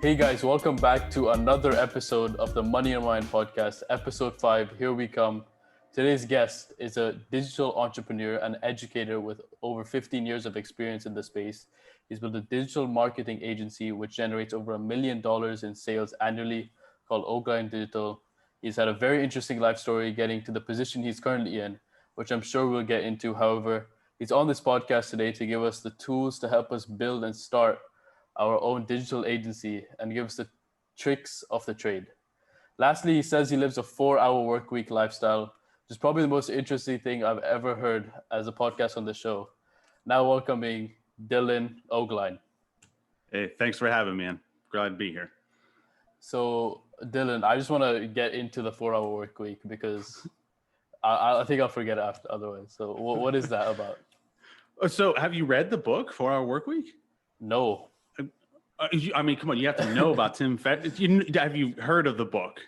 Hey guys, welcome back to another episode of the Money and Mind podcast, episode 5. Here we come. Today's guest is a digital entrepreneur and educator with over 15 years of experience in the space. He's built a digital marketing agency which generates over $1 million in sales annually called Hvac Digital. He's had a very interesting life story getting to the position he's currently in, which I'm sure we'll get into. However, he's on this podcast today to give us the tools to help us build and start our own digital agency and give us the tricks of the trade. Lastly, he says he lives a 4-hour work week lifestyle, which is probably the most interesting thing I've ever heard as a podcast on the show. Now welcoming Dylan Ogline. Hey, thanks for having me, man. Glad to be here. So Dylan, I just want to get into the 4-hour work week because I think I'll forget it after otherwise. So what is that about? So have you read the book, 4-Hour Workweek? No. I mean, come on, you have to know about Tim Ferriss. Have you heard of the book?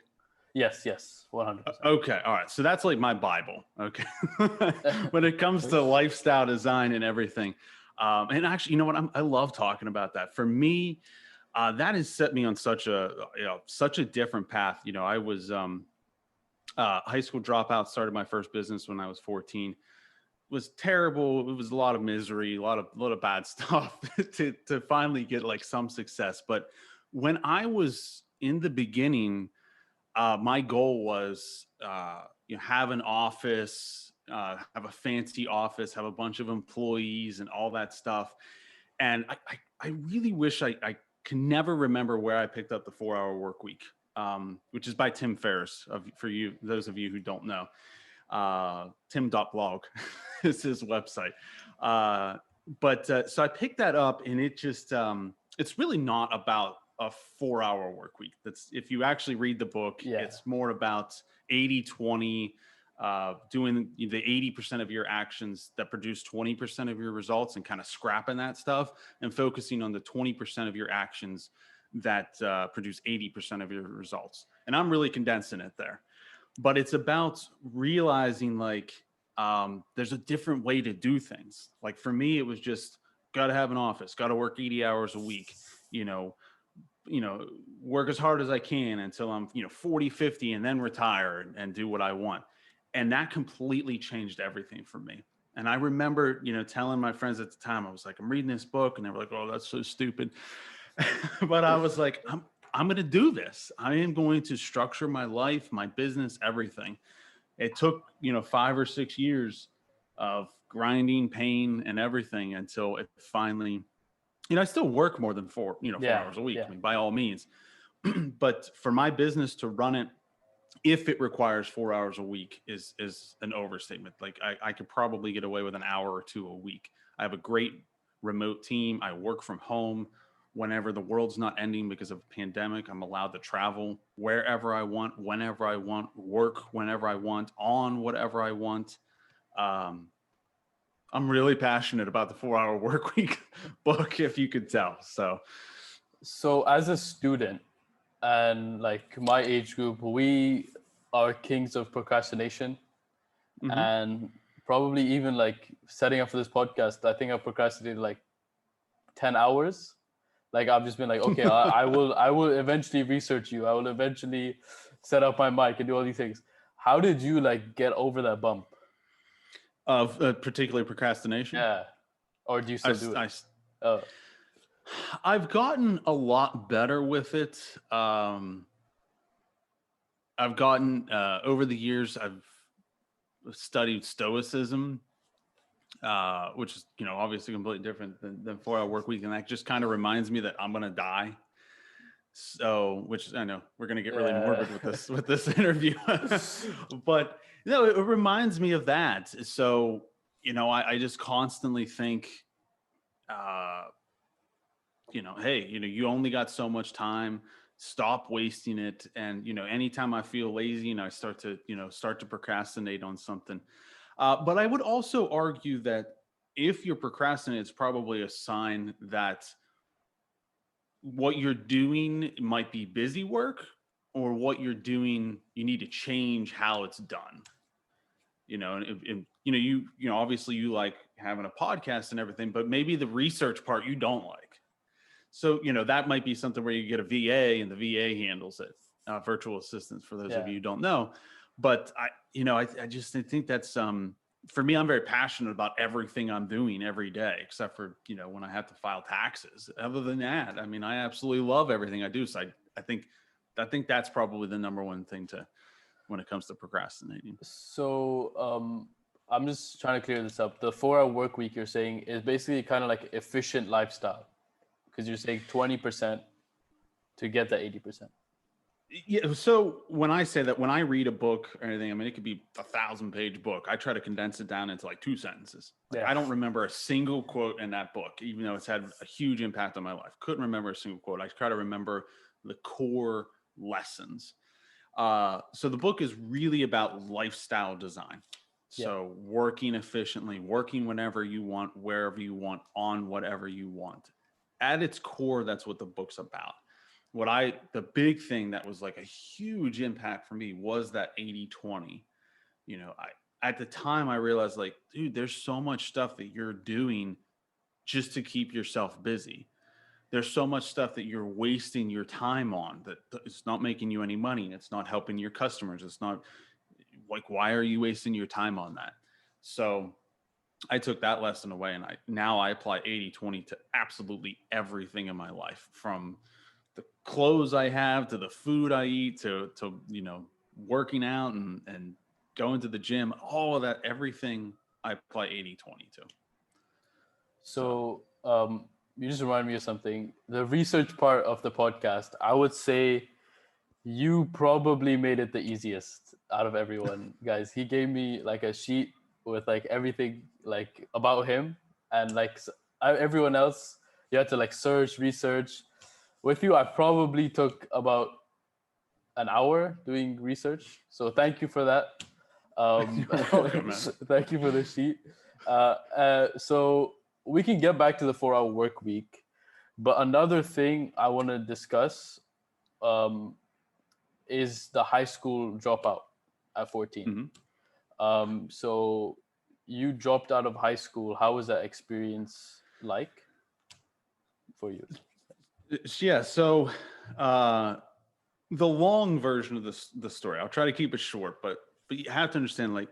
Yes, 100%. Okay, all right. So that's like my Bible, okay? When it comes to lifestyle design and everything. And actually, you know what? I love talking about that. For me, that has set me on such a different path. You know, I was high school dropout, started my first business when I was 14. Was terrible. It was a lot of misery, a lot of bad stuff to finally get like some success. But when I was in the beginning, my goal was have an office, have a fancy office, have a bunch of employees and all that stuff. And I really wish I can never remember where I picked up the 4-Hour Workweek, which is by Tim Ferriss. For you, those of you who don't know. Tim.blog is his website. So I picked that up, and it just, it's really not about a 4-hour work week. That's, if you actually read the book, It's more about 80-20, doing the 80% of your actions that produce 20% of your results and kind of scrapping that stuff and focusing on the 20% of your actions that produce 80% of your results. And I'm really condensing it there. But it's about realizing there's a different way to do things. Like for me, it was just got to have an office, got to work 80 hours a week, work as hard as I can until I'm, 40, 50 and then retire and do what I want. And that completely changed everything for me. And I remember, telling my friends at the time, I was like, I'm reading this book, and they were like, oh, that's so stupid. But I was like, I'm going to do this. I am going to structure my life, my business, everything. It took, 5 or 6 years of grinding, pain, and everything until it finally, I still work more than 4 hours a week. I mean, by all means. But for my business to run it, if it requires 4 hours a week is an overstatement. Like I could probably get away with an hour or two a week. I have a great remote team. I work from home. Whenever the world's not ending because of a pandemic, I'm allowed to travel wherever I want, whenever I want, work whenever I want, on whatever I want. I'm really passionate about the 4-Hour Workweek book, if you could tell. So as a student and like my age group, we are kings of procrastination. Mm-hmm. And probably even like setting up for this podcast, I think I procrastinated like 10 hours. Like I've just been like, okay, I will eventually research you. I will eventually set up my mic and do all these things. How did you like get over that bump? Of particularly procrastination? Yeah. Or do you still do it? I've gotten a lot better with it. I've gotten, over the years, I've studied Stoicism. Which is, obviously completely different than 4-Hour Workweek. And that just kind of reminds me that I'm going to die. So, which I know we're going to get really morbid with this interview, but it reminds me of that. So, I just constantly think, hey, you only got so much time, stop wasting it. And, anytime I feel lazy, I start to procrastinate on something. But I would also argue that if you're procrastinating, it's probably a sign that what you're doing might be busy work, or what you're doing, you need to change how it's done. Obviously you like having a podcast and everything, but maybe the research part you don't like. So, that might be something where you get a VA and the VA handles it, virtual assistants, for those of Yeah. you who don't know. But I just think that's, for me, I'm very passionate about everything I'm doing every day, except for, when I have to file taxes. Other than that, I mean, I absolutely love everything I do. So I think that's probably the number one thing when it comes to procrastinating. So I'm just trying to clear this up. The 4-hour work week you're saying is basically kind of like efficient lifestyle, because you're saying 20% to get that 80%. Yeah. So when I say that, when I read a book or anything, I mean, it could be 1,000-page book. I try to condense it down into like 2 sentences. Like, Yeah. I don't remember a single quote in that book, even though it's had a huge impact on my life. Couldn't remember a single quote. I try to remember the core lessons. So the book is really about lifestyle design. Yeah. So working efficiently, working whenever you want, wherever you want, on whatever you want. At its core, that's what the book's about. The big thing that was like a huge impact for me was that 80-20. At the time I realized, like, dude, there's so much stuff that you're doing just to keep yourself busy. There's so much stuff that you're wasting your time on that it's not making you any money. It's not helping your customers. It's not like, why are you wasting your time on that? So I took that lesson away, and I apply 80-20 to absolutely everything in my life, from the clothes I have to the food I eat to working out and going to the gym, all of that, everything I apply 80-20 to. So you just remind me of something. The research part of the podcast, I would say you probably made it the easiest out of everyone, guys. He gave me like a sheet with like everything like about him, and like everyone else, you had to like research. With you, I probably took about an hour doing research. So thank you for that. You're welcome, man. Thank you for the sheet. So we can get back to the 4-hour work week, but another thing I want to discuss um, is the high school dropout at 14. Mm-hmm. So you dropped out of high school. How was that experience like for you? Yeah. So the long version of the story, I'll try to keep it short, but you have to understand, like,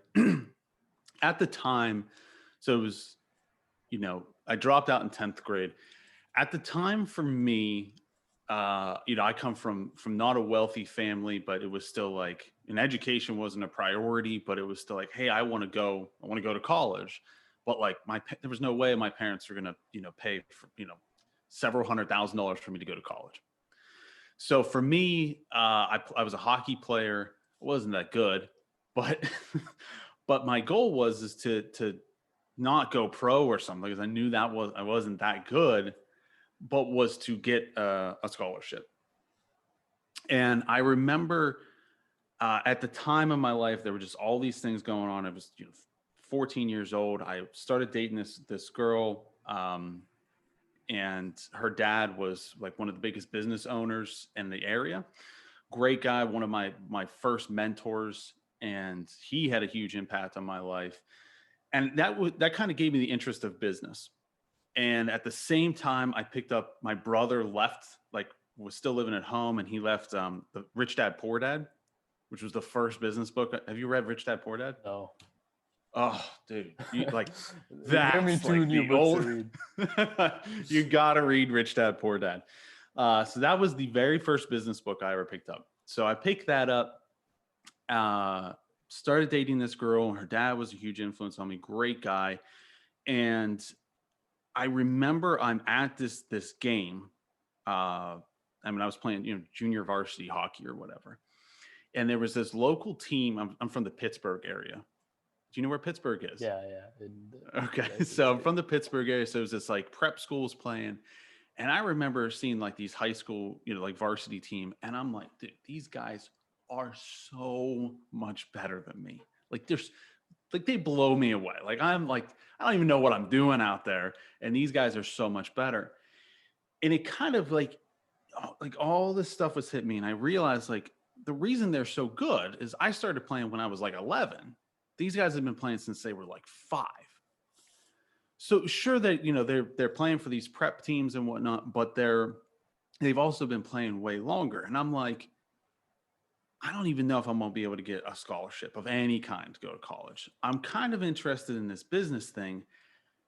at the time, so it was, I dropped out in 10th grade. At the time, for me, I come from not a wealthy family, but it was still like, an education wasn't a priority, but it was still like, hey, I want to go to college. But like, there was no way my parents were going to, pay for, several $100,000 for me to go to college. So for me, I was a hockey player. I wasn't that good, but but my goal is to not go pro or something, because I knew I wasn't that good, but was to get a scholarship. And I remember at the time of my life, there were just all these things going on. I was 14 years old. I started dating this girl. And her dad was like one of the biggest business owners in the area. Great guy, one of my first mentors, and he had a huge impact on my life. And that kind of gave me the interest of business. And at the same time, I picked up, my brother was still living at home, and he left the Rich Dad Poor Dad, which was the first business book. Have you read Rich Dad Poor Dad? No. Oh, dude, that's Give me two like new the books old. to read. You gotta read Rich Dad Poor Dad. So that was the very first business book I ever picked up. So I picked that up. Started dating this girl. Her dad was a huge influence on me. Great guy. And I remember I'm at this game. I was playing junior varsity hockey or whatever. And there was this local team. I'm from the Pittsburgh area. Do you know where Pittsburgh is? Yeah. Okay. So I'm from the Pittsburgh area. So it was this like prep schools playing. And I remember seeing like these high school, like varsity team. And I'm like, dude, these guys are so much better than me. Like they blow me away. Like, I'm like, I don't even know what I'm doing out there. And these guys are so much better. And it kind of like all this stuff was hitting me. And I realized, like, the reason they're so good is I started playing when I was like 11. These guys have been playing since they were like 5. So sure that, they're playing for these prep teams and whatnot, but they've also been playing way longer. And I'm like, I don't even know if I'm going to be able to get a scholarship of any kind to go to college. I'm kind of interested in this business thing.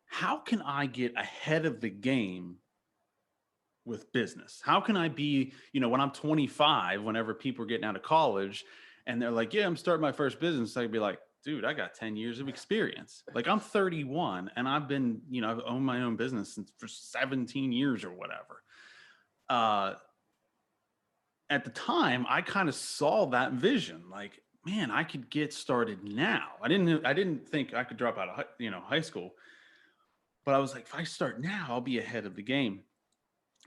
How can I get ahead of the game with business? How can I be, when I'm 25, whenever people are getting out of college and they're like, yeah, I'm starting my first business, I'd be like, dude, I got 10 years of experience. Like, I'm 31 and I've been, I've owned my own business for 17 years or whatever. At the time, I kind of saw that vision, like, man, I could get started now. I didn't think I could drop out of high school, but I was like, if I start now, I'll be ahead of the game.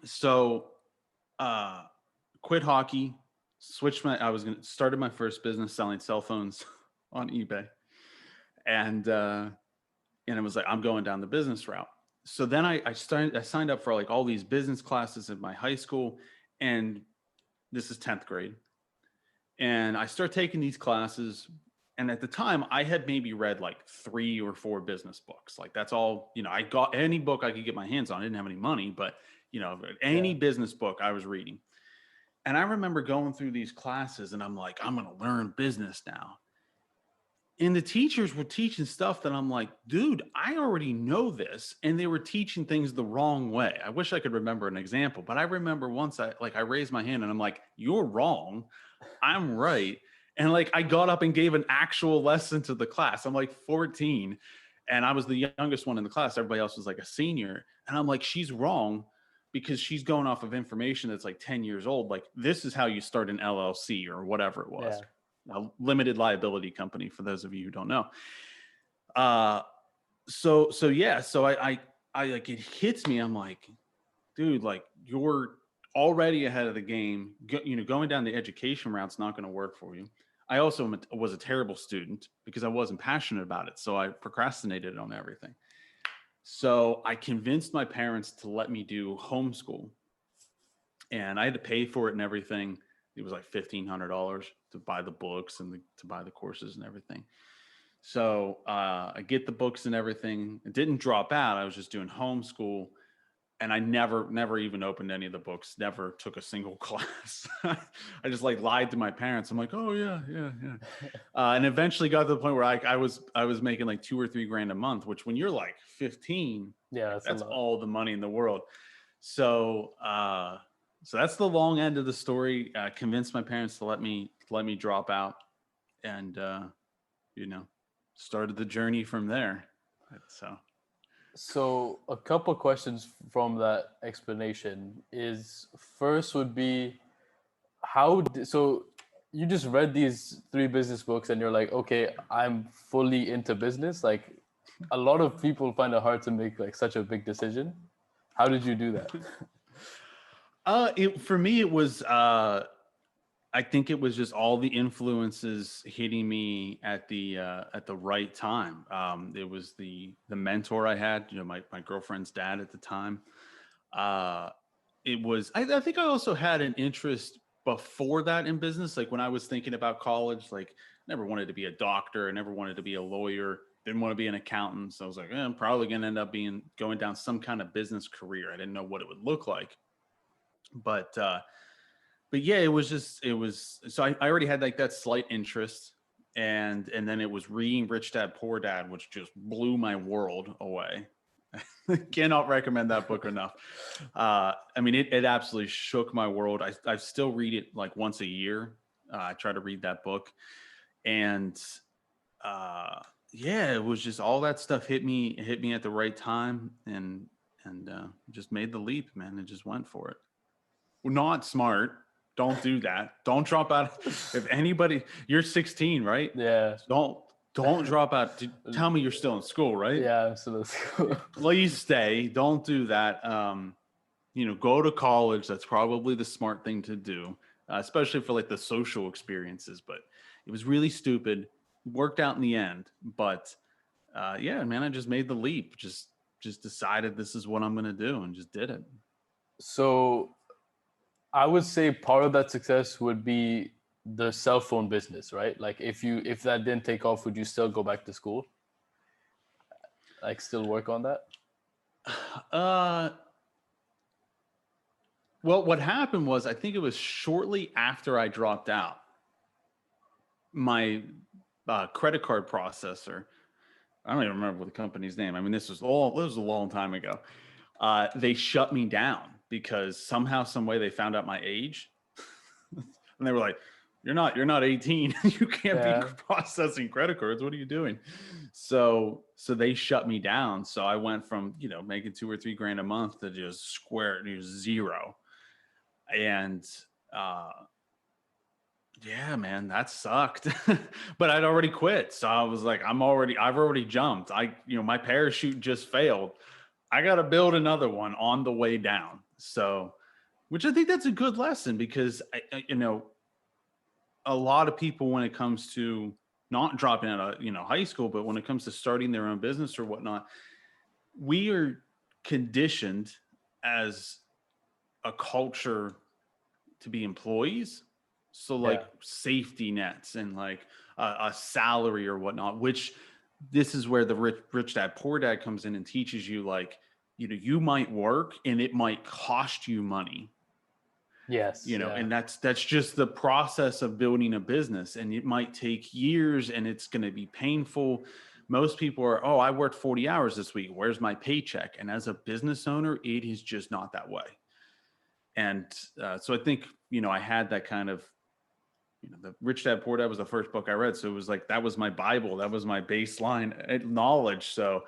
So, quit hockey, started my first business selling cell phones on eBay, and it was like, I'm going down the business route. So then I signed up for like all these business classes in my high school, and this is 10th grade. And I start taking these classes. And at the time, I had maybe read like 3 or 4 business books. Like, that's all, I got any book I could get my hands on. I didn't have any money, but, any business book I was reading. And I remember going through these classes and I'm like, I'm going to learn business now. And the teachers were teaching stuff that I'm like, dude, I already know this. And they were teaching things the wrong way. I wish I could remember an example, but I remember once I raised my hand and I'm like, you're wrong. I'm right. And like, I got up and gave an actual lesson to the class. I'm like 14 and I was the youngest one in the class. Everybody else was like a senior. And I'm like, she's wrong because she's going off of information that's like 10 years old. Like, this is how you start an LLC or whatever it was. A limited liability company, for those of you who don't know. So I like, it hits me. I'm like, dude, like, you're already ahead of the game. Going down the education route's not going to work for you. I also was a terrible student because I wasn't passionate about it. So I procrastinated on everything. So I convinced my parents to let me do homeschool, and I had to pay for it and everything. It was like $1,500 to buy the books and to buy the courses and everything. So I get the books and everything. It didn't drop out. I was just doing homeschool, and I never even opened any of the books. Never took a single class. I just like lied to my parents. I'm like, oh yeah. And eventually got to the point where I was making like $2 or $3 grand a month, which when you're like 15, that's all the money in the world. So that's the long end of the story. Convinced my parents to let me drop out, and started the journey from there. So a couple questions from that explanation is, first would be, so you just read these 3 business books and you're like, okay, I'm fully into business. Like, a lot of people find it hard to make like such a big decision. How did you do that? For me, it was, I think it was just all the influences hitting me at the right time. It was the mentor I had, my girlfriend's dad at the time. It was, I think I also had an interest before that in business. Like, when I was thinking about college, like, never wanted to be a doctor. I never wanted to be a lawyer. Didn't want to be an accountant. So I was like, I'm probably going to end up going down some kind of business career. I didn't know what it would look like. But yeah, so I already had like that slight interest, and then it was reading Rich Dad Poor Dad, which just blew my world away. Cannot recommend that book enough. I mean, it absolutely shook my world. I still read it like once a year. I try to read that book, and yeah, it was just all that stuff hit me at the right time, and just made the leap, man, and just went for it. Not smart. Don't do that. Don't drop out. If anybody, you're 16, right? Yeah. Don't drop out. Tell me you're still in school, right? Yeah, I'm still in school. Please stay. Don't do that. Go to college. That's probably the smart thing to do, especially for like the social experiences. But it was really stupid. Worked out in the end. But yeah, man, I just made the leap. Just decided this is what I'm going to do, and just did it. So I would say part of that success would be the cell phone business, right? Like, if that didn't take off, would you still go back to school? like still work on that? Uh, well, what happened was, I think it was shortly after I dropped out, my credit card processor, I don't even remember what the company's name. I mean, this was a long time ago. They shut me down because somehow, some way, they found out my age, and they were like, "You're not 18. You can't be Yeah. processing credit cards. What are you doing?" So they shut me down. So I went from making 2 or 3 grand a month to just zero. And uh, yeah, man, that sucked. But I'd already quit. So I was like, I've already jumped. My parachute just failed. I got to build another one on the way down. So, which I think that's a good lesson, because a lot of people, when it comes to not dropping out of, high school, but when it comes to starting their own business or whatnot, we are conditioned as a culture to be employees. So like Yeah. safety nets and like a salary or whatnot, which this is where the rich dad, poor dad comes in and teaches you, like, you might work and it might cost you money, Yes. Yeah. and that's just the process of building a business. And it might take years and it's going to be painful. Most people are, oh, I worked 40 hours this week, where's my paycheck? And as a business owner, it is just not that way. And so I think, I had that kind of, the Rich Dad Poor Dad was the first book I read. So it was like, that was my Bible. That was my baseline knowledge. So,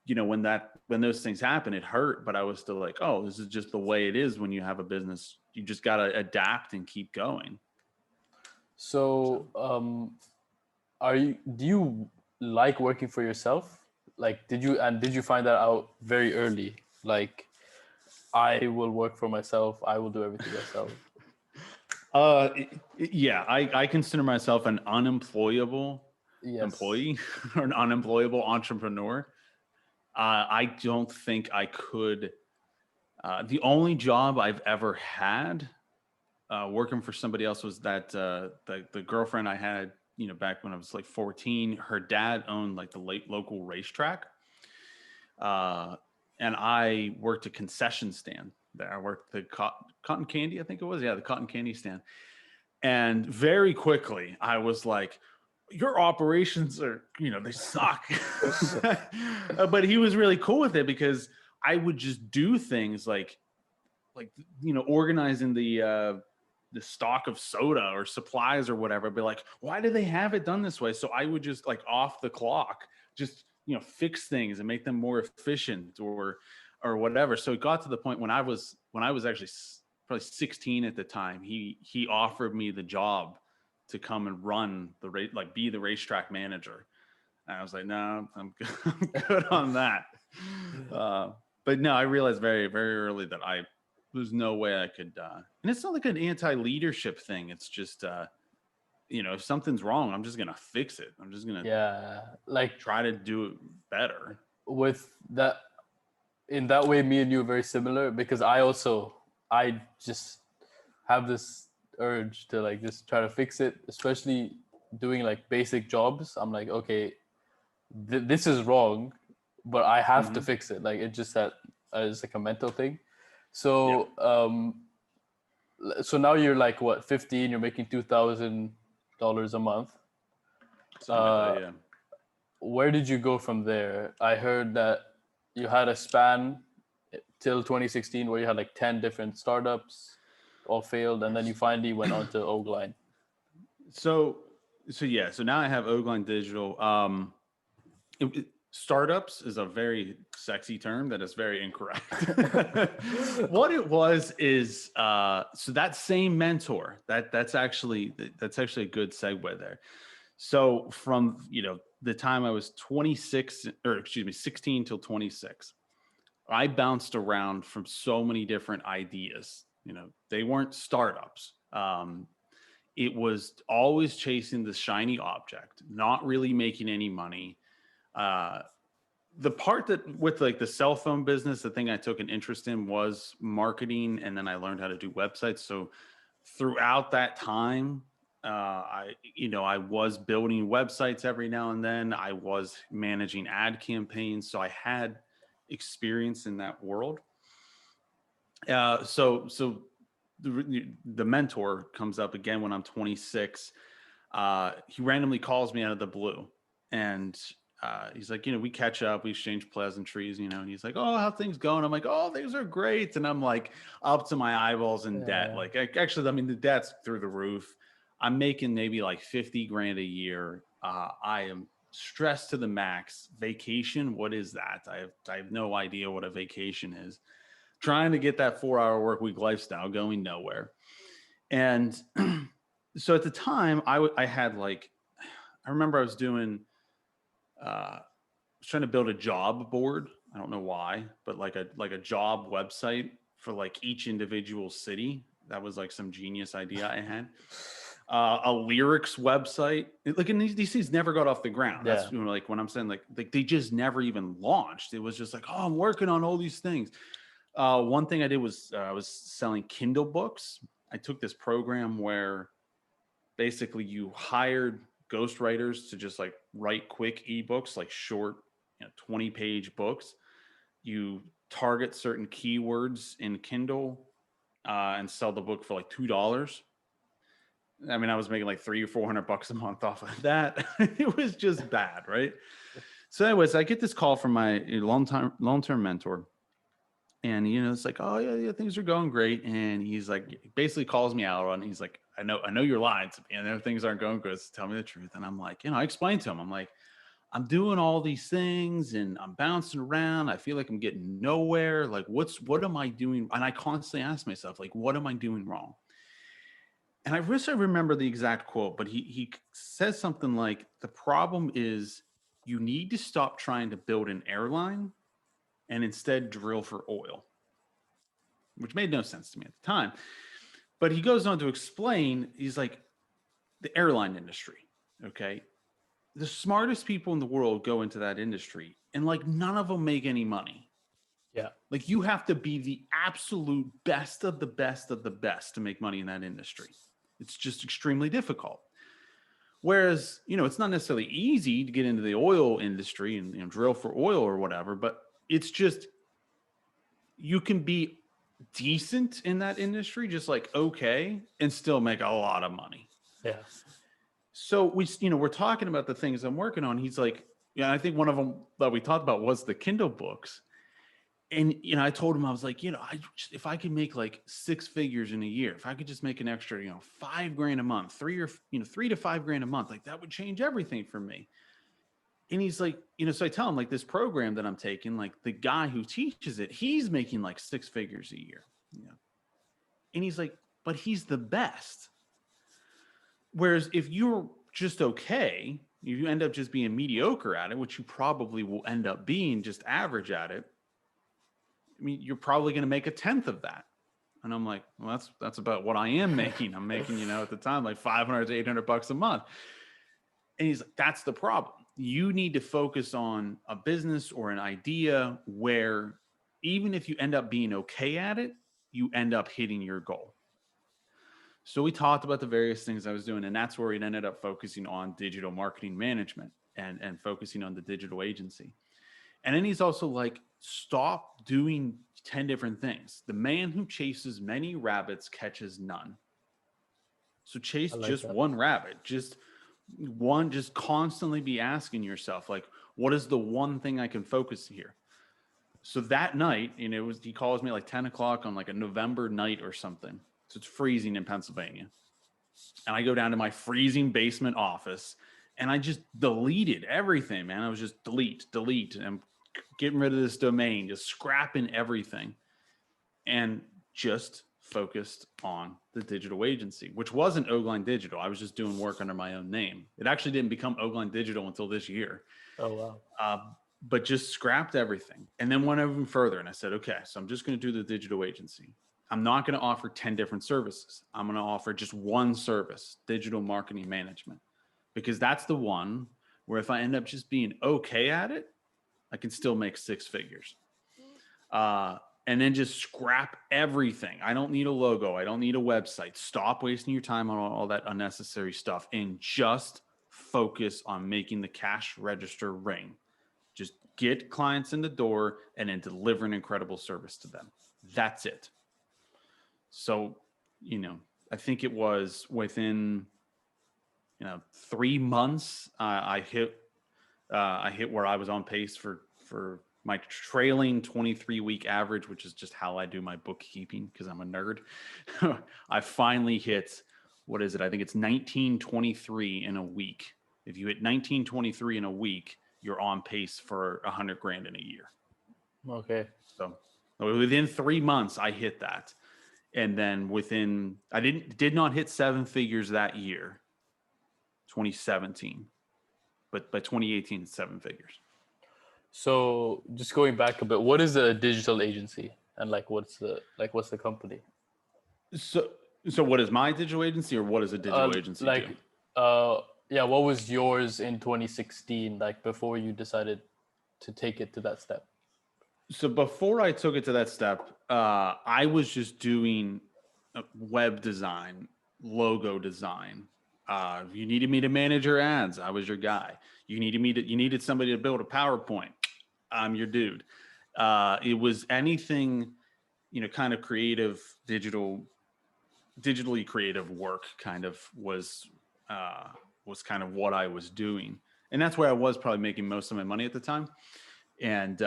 when those things happen, it hurt, but I was still like, oh, this is just the way it is when you have a business. You just got to adapt and keep going. So, do you like working for yourself? Like, did you find that out very early? Like, I will work for myself. I will do everything myself. Yeah, I consider myself an unemployable Yes. employee or an unemployable entrepreneur. I don't think I could. The only job I've ever had working for somebody else was that the girlfriend I had, back when I was like 14. Her dad owned like the local racetrack, and I worked a concession stand there. I worked the cotton candy, I think it was, yeah, the cotton candy stand. And very quickly, I was like, your operations are, they suck. But he was really cool with it, because I would just do things like, organizing the stock of soda or supplies or whatever. Be like, why do they have it done this way? So I would just, like, off the clock, just, fix things and make them more efficient or whatever. So it got to the point when I was actually probably 16 at the time, he offered me the job to come and run be the racetrack manager. And I was like, no, I'm good on that. But no, I realized very, very early that there's no way I could, and it's not like an anti-leadership thing. It's just, if something's wrong, I'm just going to fix it. I'm just going to Yeah. Like, try to do it better. with that, in that way, me and you are very similar, because I just have this urge to, like, just try to fix it, especially doing like basic jobs. I'm like, okay, this is wrong, but I have to fix it. Like, it just that it's like a mental thing. So so now you're like, what, 15? You're making $2,000 a month. Something like that, yeah. Where did you go from there? I heard that you had a span till 2016 where you had like 10 different startups, all failed, and then you finally went on to Ogline. So yeah. So now I have Ogline Digital. Startups is a very sexy term that is very incorrect. What it was is, so that same mentor, that's actually a good segue there. So from, the time I was 26, or excuse me, 16 till 26, I bounced around from so many different ideas. They weren't startups. It was always chasing the shiny object, not really making any money. The part that with like the cell phone business, the thing I took an interest in was marketing. And then I learned how to do websites. So throughout that time, I was building websites every now and then. I was managing ad campaigns, so I had experience in that world. So the mentor comes up again when I'm 26. He randomly calls me out of the blue, and he's like, we catch up, we exchange pleasantries, and he's like, oh, how things going? I'm like, oh, things are great. And I'm like up to my eyeballs in debt. Like, actually, I mean, the debt's through the roof. I'm making maybe like 50 grand a year. I am stressed to the max. Vacation, what is that? I have no idea what a vacation is. Trying to get that 4-hour work week lifestyle going nowhere. And so at the time I had like, I remember I was doing, I was trying to build a job board. I don't know why, but like a job website for like each individual city. That was like some genius idea I had. A lyrics website. Like, and these things never got off the ground. That's like when I'm saying like they just never even launched. It was just like, oh, I'm working on all these things. One thing I did was I was selling Kindle books. I took this program where basically you hired ghostwriters to just like write quick ebooks, like short, 20-page books. You target certain keywords in Kindle and sell the book for like $2. I mean, I was making like $300 or $400 a month off of that. It was just bad, right? So, anyways, I get this call from my long-term mentor. And, it's like, oh, yeah, things are going great. And he's like, basically calls me out on, he's like, I know you're lying to me. I know things aren't going good. So tell me the truth. And I'm like, I explained to him, I'm like, I'm doing all these things and I'm bouncing around. I feel like I'm getting nowhere. Like, what am I doing? And I constantly ask myself, like, what am I doing wrong? And I wish I remember the exact quote, but he says something like, the problem is you need to stop trying to build an airline and instead drill for oil, which made no sense to me at the time. But he goes on to explain, he's like, the airline industry, okay? The smartest people in the world go into that industry and like none of them make any money. Yeah. Like you have to be the absolute best of the best of the best to make money in that industry. It's just extremely difficult. Whereas, it's not necessarily easy to get into the oil industry and drill for oil or whatever, but it's just, you can be decent in that industry, just like okay, and still make a lot of money. Yeah. So we're talking about the things I'm working on. He's like, I think one of them that we talked about was the Kindle books. And, I told him, I was like, if I could make like 6 figures in a year, if I could just make an extra, $5 grand a month, $3 to $5 grand a month, like that would change everything for me. And he's like, so I tell him like this program that I'm taking, like the guy who teaches it, he's making like 6 figures a year. And he's like, but he's the best. Whereas if you're just okay, you end up just being mediocre at it, which you probably will end up being just average at it. I mean, you're probably going to make 1/10 of that. And I'm like, well, that's about what I am making. I'm making, at the time, like $500 to $800 a month. And he's like, that's the problem. You need to focus on a business or an idea where even if you end up being okay at it, you end up hitting your goal. So we talked about the various things I was doing, and that's where it ended up focusing on digital marketing management and focusing on the digital agency. And then he's also like, stop doing 10 different things. The man who chases many rabbits catches none. So chase just one rabbit, just constantly be asking yourself, like, what is the one thing I can focus here? So that night, he calls me like 10 o'clock on like a November night or something. So it's freezing in Pennsylvania. And I go down to my freezing basement office and I just deleted everything, man. I was just delete. And getting rid of this domain, just scrapping everything, and just focused on the digital agency, which wasn't Ogline Digital. I was just doing work under my own name. It actually didn't become Ogline Digital until this year. Oh, wow. But just scrapped everything and then went even further. And I said, okay, so I'm just going to do the digital agency. I'm not going to offer 10 different services. I'm going to offer just one service, digital marketing management, because that's the one where if I end up just being okay at it, I can still make 6 figures. And and then just scrap everything. I don't need a logo. I don't need a website. Stop wasting your time on all that unnecessary stuff and just focus on making the cash register ring. Just get clients in the door and then deliver an incredible service to them. That's it. So, I think it was within, 3 months, I hit where I was on pace for my trailing 23-week average, which is just how I do my bookkeeping because I'm a nerd. I finally hit, what is it? I think it's 1923 in a week. If you hit 1923 in a week, you're on pace for $100,000 in a year. Okay. So within 3 months, I hit that. And then I did not hit 7 figures that year, 2017, but by 2018, it's 7 figures. So just going back a bit, what is a digital agency, and what's the company? So what is my digital agency, or what does a digital agency do? Yeah, what was yours in 2016, before you decided to take it to that step? So before I took it to that step, I was just doing web design, logo design. If you needed me to manage your ads, I was your guy. You needed somebody to build a PowerPoint, I'm your dude. It was anything, kind of creative, digitally creative work kind of was kind of what I was doing. And that's where I was probably making most of my money at the time. And,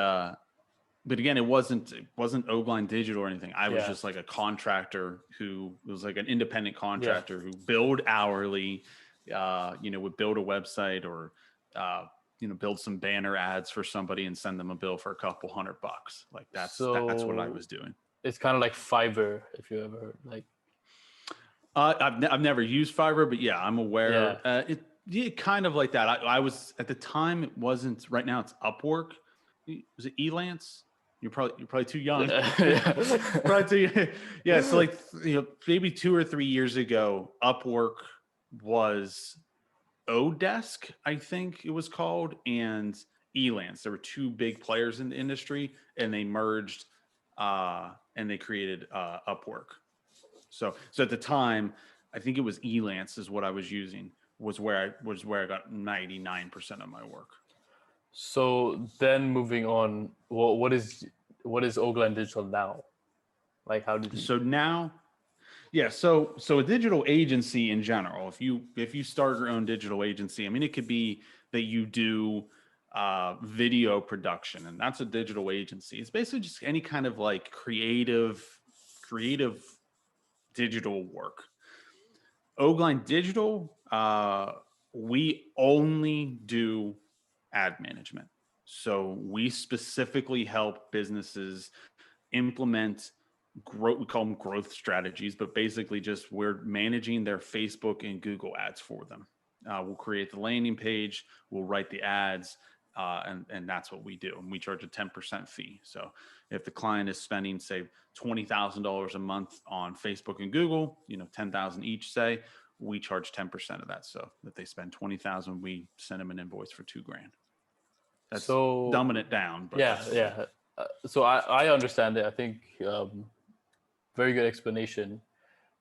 but again, it wasn't Ogline Digital or anything. I was just like a contractor who was like an independent contractor who billed hourly, would build a website or, build some banner ads for somebody and send them a bill for a couple $100. Like that's what I was doing. It's kind of like Fiverr, if you ever heard, I've never used Fiverr, but yeah, I'm aware. It kind of like that. I was at the time. It wasn't. Right now, it's Upwork. Was it Elance? You're probably too young. Probably too. Yeah. So maybe 2 or 3 years ago, Upwork was Odesk, I think it was called, and Elance. There were 2 big players in the industry, and they merged, and they created Upwork. So at the time, I think it was Elance is what I was using. Was where I got 99% of my work. So then moving on, what is Ogline Digital now? How did you? So now, yeah. So a digital agency in general, if you start your own digital agency, I mean, it could be that you do video production, and that's a digital agency. It's basically just any kind of creative digital work. Ogline Digital, we only do ad management. So we specifically help businesses implement growth. We call them growth strategies, but basically just we're managing their Facebook and Google ads for them. We'll create the landing page, we'll write the ads, and that's what we do. And we charge a 10% fee. So if the client is spending, say, $20,000 a month on Facebook and Google, $10,000 each, say, we charge 10% of that. So if they spend $20,000, we send them an invoice for $2,000. That's dumbing it down. But yeah. So I understand it. I think very good explanation.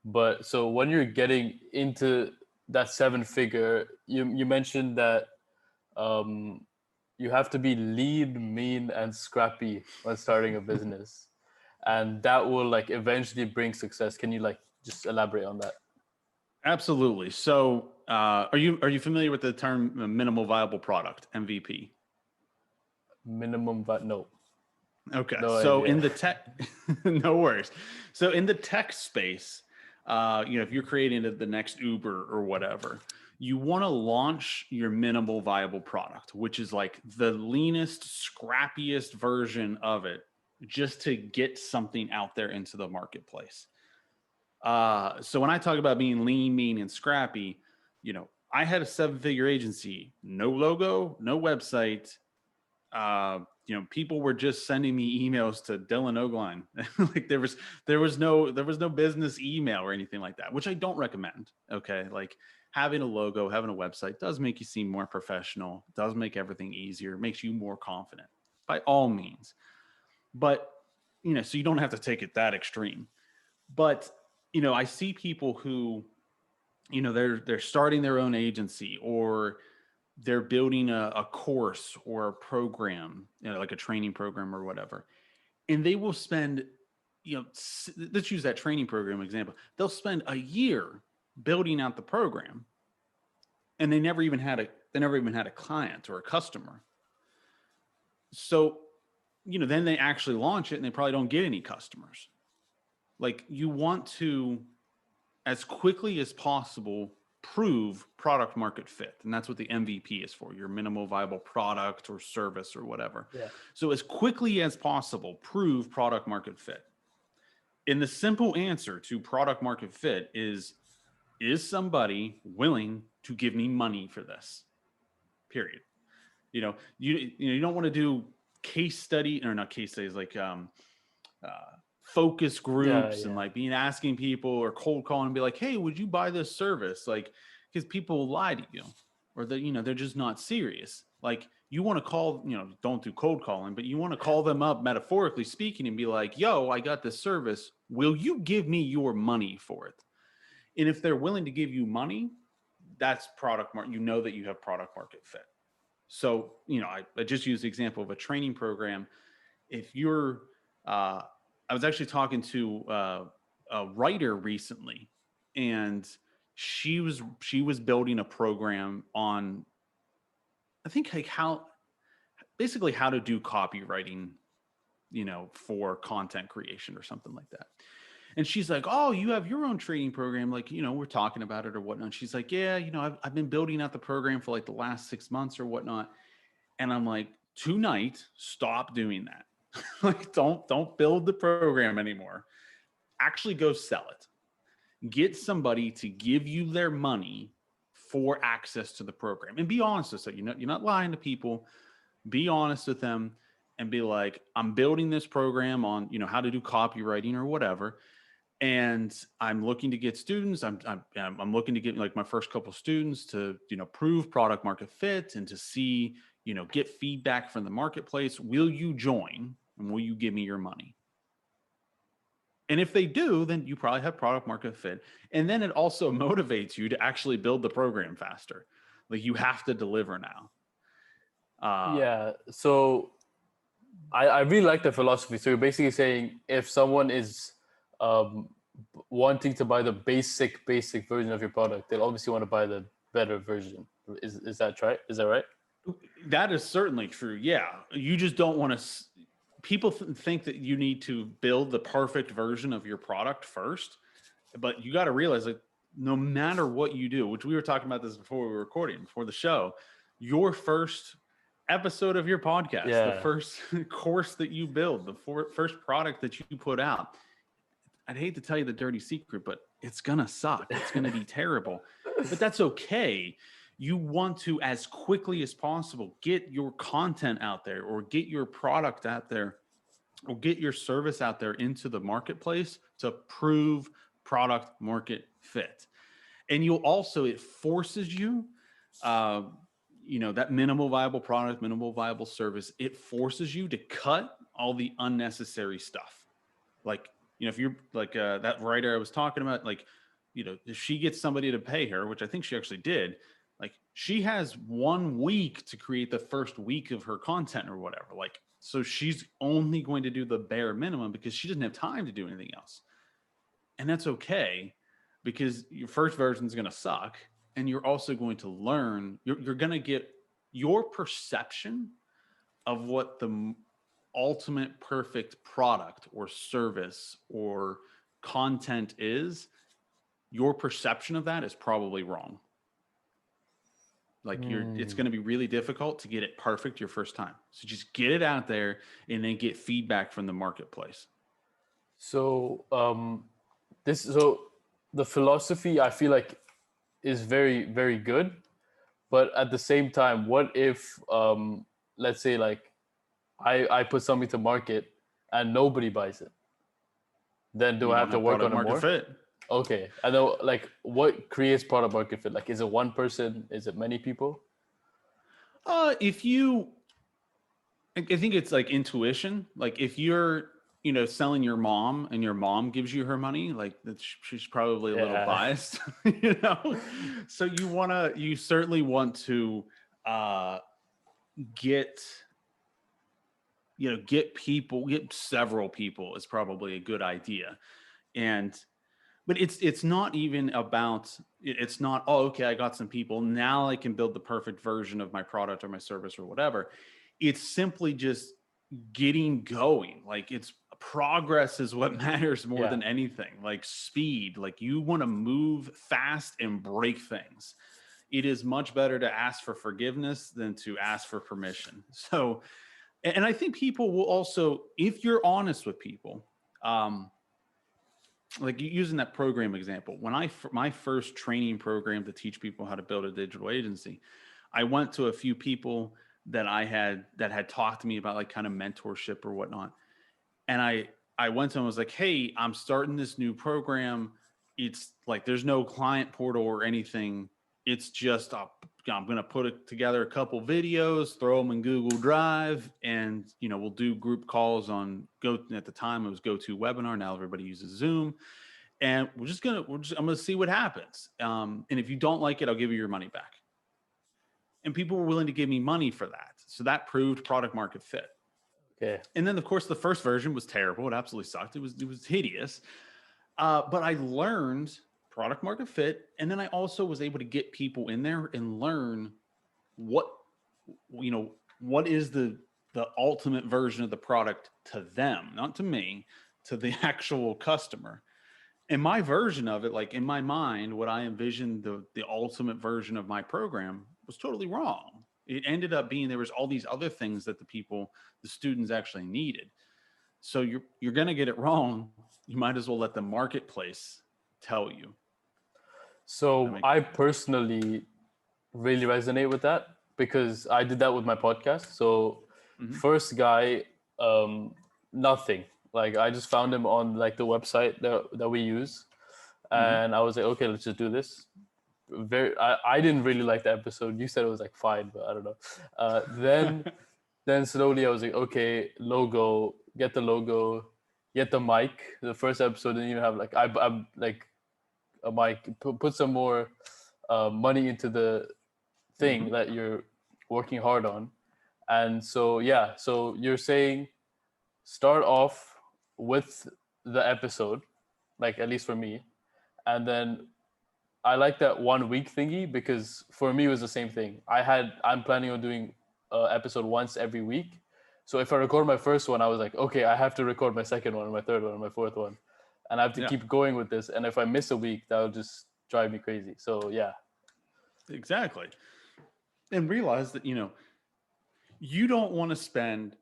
But so when you're getting into that 7-figure, you mentioned that you have to be lean, mean, and scrappy when starting a business, and that will eventually bring success. Can you just elaborate on that? Absolutely. So are you familiar with the term minimal viable product, MVP? No. Okay. No so idea. In the tech, no worries. So in the tech space, if you're creating the next Uber or whatever, you want to launch your minimal viable product, which is the leanest, scrappiest version of it, just to get something out there into the marketplace. So when I talk about being lean, mean, and scrappy, I had a 7-figure agency, no logo, no website. People were just sending me emails to Dylan Ogline. there was no business email or anything like that, which I don't recommend. Okay. Having a logo, having a website does make you seem more professional, does make everything easier, makes you more confident by all means. But so you don't have to take it that extreme. But, I see people who, they're starting their own agency, or they're building a course or a program, like a training program or whatever. And they will spend, let's use that training program example. They'll spend a year building out the program, and they never even had a client or a customer. So, then they actually launch it and they probably don't get any customers. Like, you want to, as quickly as possible, prove product market fit. And that's what the MVP is for, your minimal viable product or service or whatever. Yeah. So as quickly as possible, prove product market fit. And the simple answer to product market fit is somebody willing to give me money for this? Period. You don't want to do case study, or not case studies, like focus groups and like asking people or cold calling and be like, hey, would you buy this service? Like, because people will lie to you, or they're just not serious. Like, you want to call, don't do cold calling, but you want to call them up, metaphorically speaking, and be like, yo, I got this service. Will you give me your money for it? And if they're willing to give you money, that's product market. That you have product market fit. So, I just used the example of a training program. If you're, I was actually talking to a writer recently, and she was building a program on, I think, like how to do copywriting, for content creation or something like that. And she's like, oh, you have your own training program. Like, we're talking about it or whatnot. She's like, yeah, I've been building out the program for like the last 6 months or whatnot. And I'm like, tonight, stop doing that. Like, don't build the program anymore. Actually go sell it. Get somebody to give you their money for access to the program, and be honest with them. You're not lying to people. Be honest with them and be like, I'm building this program on, how to do copywriting or whatever. And I'm looking to get students. I'm looking to get like my first couple students to, prove product market fit and to see, get feedback from the marketplace. Will you join, and will you give me your money? And if they do, then you probably have product market fit. And then it also motivates you to actually build the program faster. Like, you have to deliver now. So I really like the philosophy. So you're basically saying, if someone is wanting to buy the basic version of your product, they'll obviously want to buy the better version. Is that right? Is that right? That is certainly true. Yeah. You just don't want to, people think that you need to build the perfect version of your product first, but you got to realize that no matter what you do, which we were talking about this before we were recording, before the show, your first episode of your podcast, the first course that you build, the first product that you put out, I'd hate to tell you the dirty secret, but it's going to suck. It's going to be terrible, but that's okay. You want to, as quickly as possible, get your content out there, or get your product out there, or get your service out there into the marketplace to prove product market fit. And it forces you, that minimal viable product, minimal viable service, it forces you to cut all the unnecessary stuff. Like, if you're like that writer I was talking about, like, if she gets somebody to pay her, which I think she actually did, like, she has 1 week to create the first week of her content or whatever. Like, so she's only going to do the bare minimum because she doesn't have time to do anything else. And that's okay, because your first version is going to suck. And you're also going to learn, you're going to get your perception of what the ultimate perfect product or service or content is. Your perception of that is probably wrong. Like, it's going to be really difficult to get it perfect your first time. So just get it out there and then get feedback from the marketplace. So the philosophy, I feel like, is very, very good. But at the same time, what if, let's say, like, I put something to market and nobody buys it? Then do I have to work on it more? Fit. Okay. I know, like, what creates product market fit? Like, is it one person? Is it many people? I think it's like intuition. Like, if you're selling your mom and your mom gives you her money, like she's probably a little Yeah. biased, So you certainly want to get, get several people is probably a good idea. But it's not even about, it's not, oh, okay, I got some people, now I can build the perfect version of my product or my service or whatever. It's simply just getting going. Like, it's progress is what matters more than anything. Like speed, like you want to move fast and break things. It is much better to ask for forgiveness than to ask for permission. So, and I think people will also, if you're honest with people, like using that program example, when my first training program to teach people how to build a digital agency, I went to a few people that had talked to me about like kind of mentorship or whatnot. And I went to them and was like, hey, I'm starting this new program. It's like, there's no client portal or anything. It's just, I'm going to put together a couple videos, throw them in Google Drive, and, we'll do group calls on at the time it was GoToWebinar. Now everybody uses Zoom. And I'm going to see what happens. And if you don't like it, I'll give you your money back. And people were willing to give me money for that. So that proved product market fit. Okay. And then, of course, the first version was terrible. It absolutely sucked. It was hideous. But I learned product market fit. And then I also was able to get people in there and learn what is the ultimate version of the product to them, not to me, to the actual customer. And my version of it, like in my mind, what I envisioned the ultimate version of my program was totally wrong. It ended up being, there was all these other things that the students actually needed. So you're going to get it wrong. You might as well let the marketplace tell you. So I personally really resonate with that because I did that with my podcast. So first guy, nothing. Like I just found him on like the website that we use. And I was like, okay, let's just do this. I didn't really like the episode. You said it was like fine, but I don't know. Then slowly I was like, okay, get the logo, get the mic. The first episode didn't even have like I'm like a mic. Put some more money into the thing that you're working hard on. And so so you're saying start off with the episode, like at least for me, and then I like that 1 week thingy because for me it was the same thing. I'm planning on doing episode once every week. So if I record my first one, I was like, okay, I have to record my second one, my third one, my fourth one, and I have to keep going with this. And if I miss a week, that'll just drive me crazy. So yeah, exactly. And realize that you don't want to spend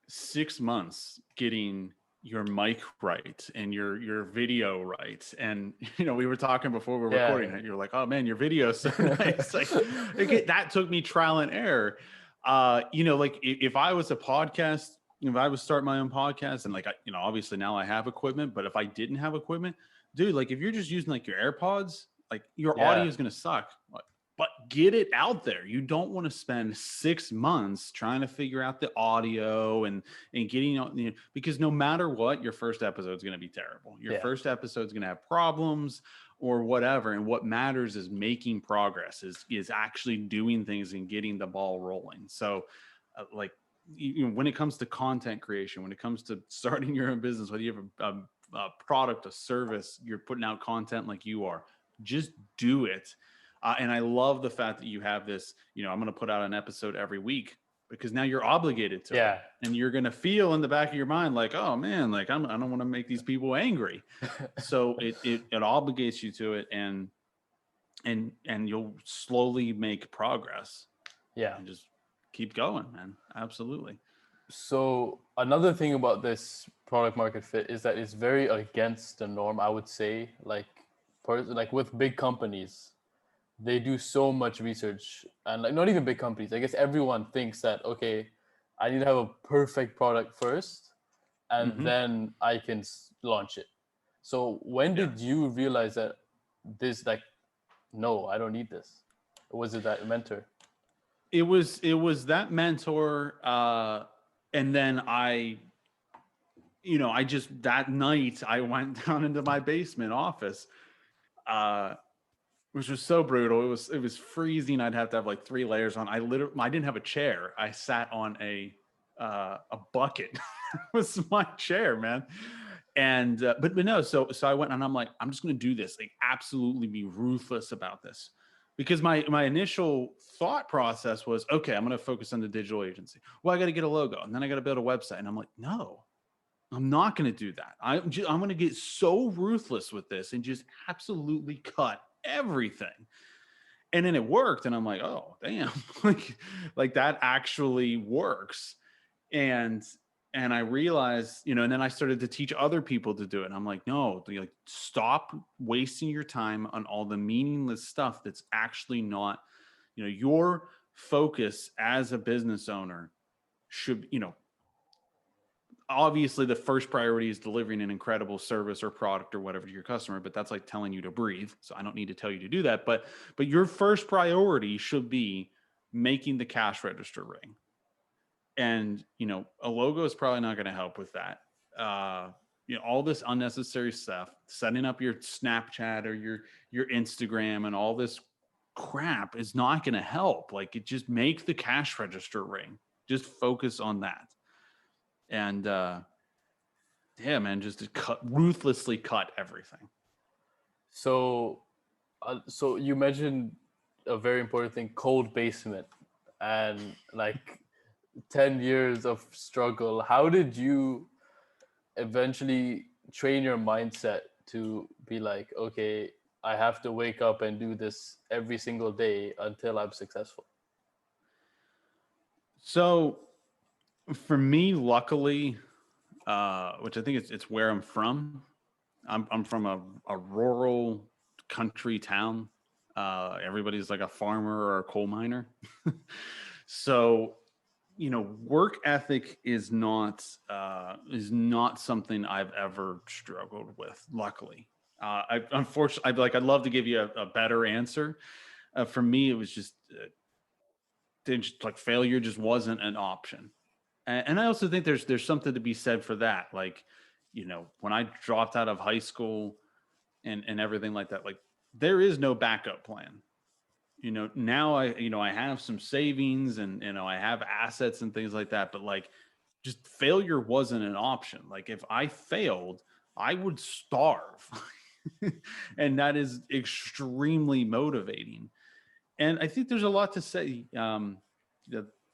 6 months getting your mic right and your video right. And we were talking before we were recording it. You're like, oh man, your video's so nice. Like that took me trial and error. Like if I was a podcast, if I would start my own podcast and like obviously now I have equipment, but if I didn't have equipment, dude, like if you're just using like your AirPods, like your audio is gonna suck. But get it out there. You don't want to spend 6 months trying to figure out the audio and getting because no matter what, your first episode is going to be terrible. Your first episode is going to have problems or whatever. And what matters is making progress, is actually doing things and getting the ball rolling. So when it comes to content creation, when it comes to starting your own business, whether you have a product, a service, you're putting out content like you are, just do it. And I love the fact that you have this, I'm going to put out an episode every week because now you're obligated to it. And you're going to feel in the back of your mind like, oh man, like I don't want to make these people angry. So it obligates you to it and you'll slowly make progress. Yeah. And just keep going, man. Absolutely. So another thing about this product market fit is that it's very against the norm, I would say, like with big companies. They do so much research, and like not even big companies. I guess everyone thinks that, okay, I need to have a perfect product first and then I can launch it. So when did you realize that this, like, no, I don't need this? Or was it that mentor? It was that mentor. And then I just, that night I went down into my basement office, uh, which was so brutal. It was freezing. I'd have to have like 3 layers on. I didn't have a chair. I sat on a bucket. Was my chair, man. And but no, so I went and I'm like, I'm just gonna do this, like absolutely be ruthless about this. Because my initial thought process was, okay, I'm gonna focus on the digital agency. Well, I gotta get a logo and then I gotta build a website. And I'm like, no, I'm not going to do that. I'm going to get so ruthless with this and just absolutely cut everything. And then it worked, and I'm like, oh damn, like that actually works. And I realized, and then I started to teach other people to do it. And I'm like, no, like stop wasting your time on all the meaningless stuff that's actually not, your focus as a business owner should, obviously the first priority is delivering an incredible service or product or whatever to your customer, but that's like telling you to breathe, so I don't need to tell you to do that. But your first priority should be making the cash register ring. And a logo is probably not going to help with that. All this unnecessary stuff, setting up your Snapchat or your Instagram and all this crap is not going to help. Like, it just make the cash register ring. Just focus on that. And yeah, man, just to ruthlessly cut everything. So, so you mentioned a very important thing, cold basement, and like 10 years of struggle. How did you eventually train your mindset to be like, okay, I have to wake up and do this every single day until I'm successful? So for me, luckily, which I think it's where I'm from. I'm from a rural country town. Everybody's like a farmer or a coal miner. So, work ethic is not something I've ever struggled with. Luckily, unfortunately, I'd love to give you a better answer. For me, it was just like failure just wasn't an option. And I also think there's something to be said for that. Like, when I dropped out of high school and everything like that, like there is no backup plan. Now I have some savings and, I have assets and things like that, but like just failure wasn't an option. Like if I failed, I would starve. And that is extremely motivating. And I think there's a lot to say,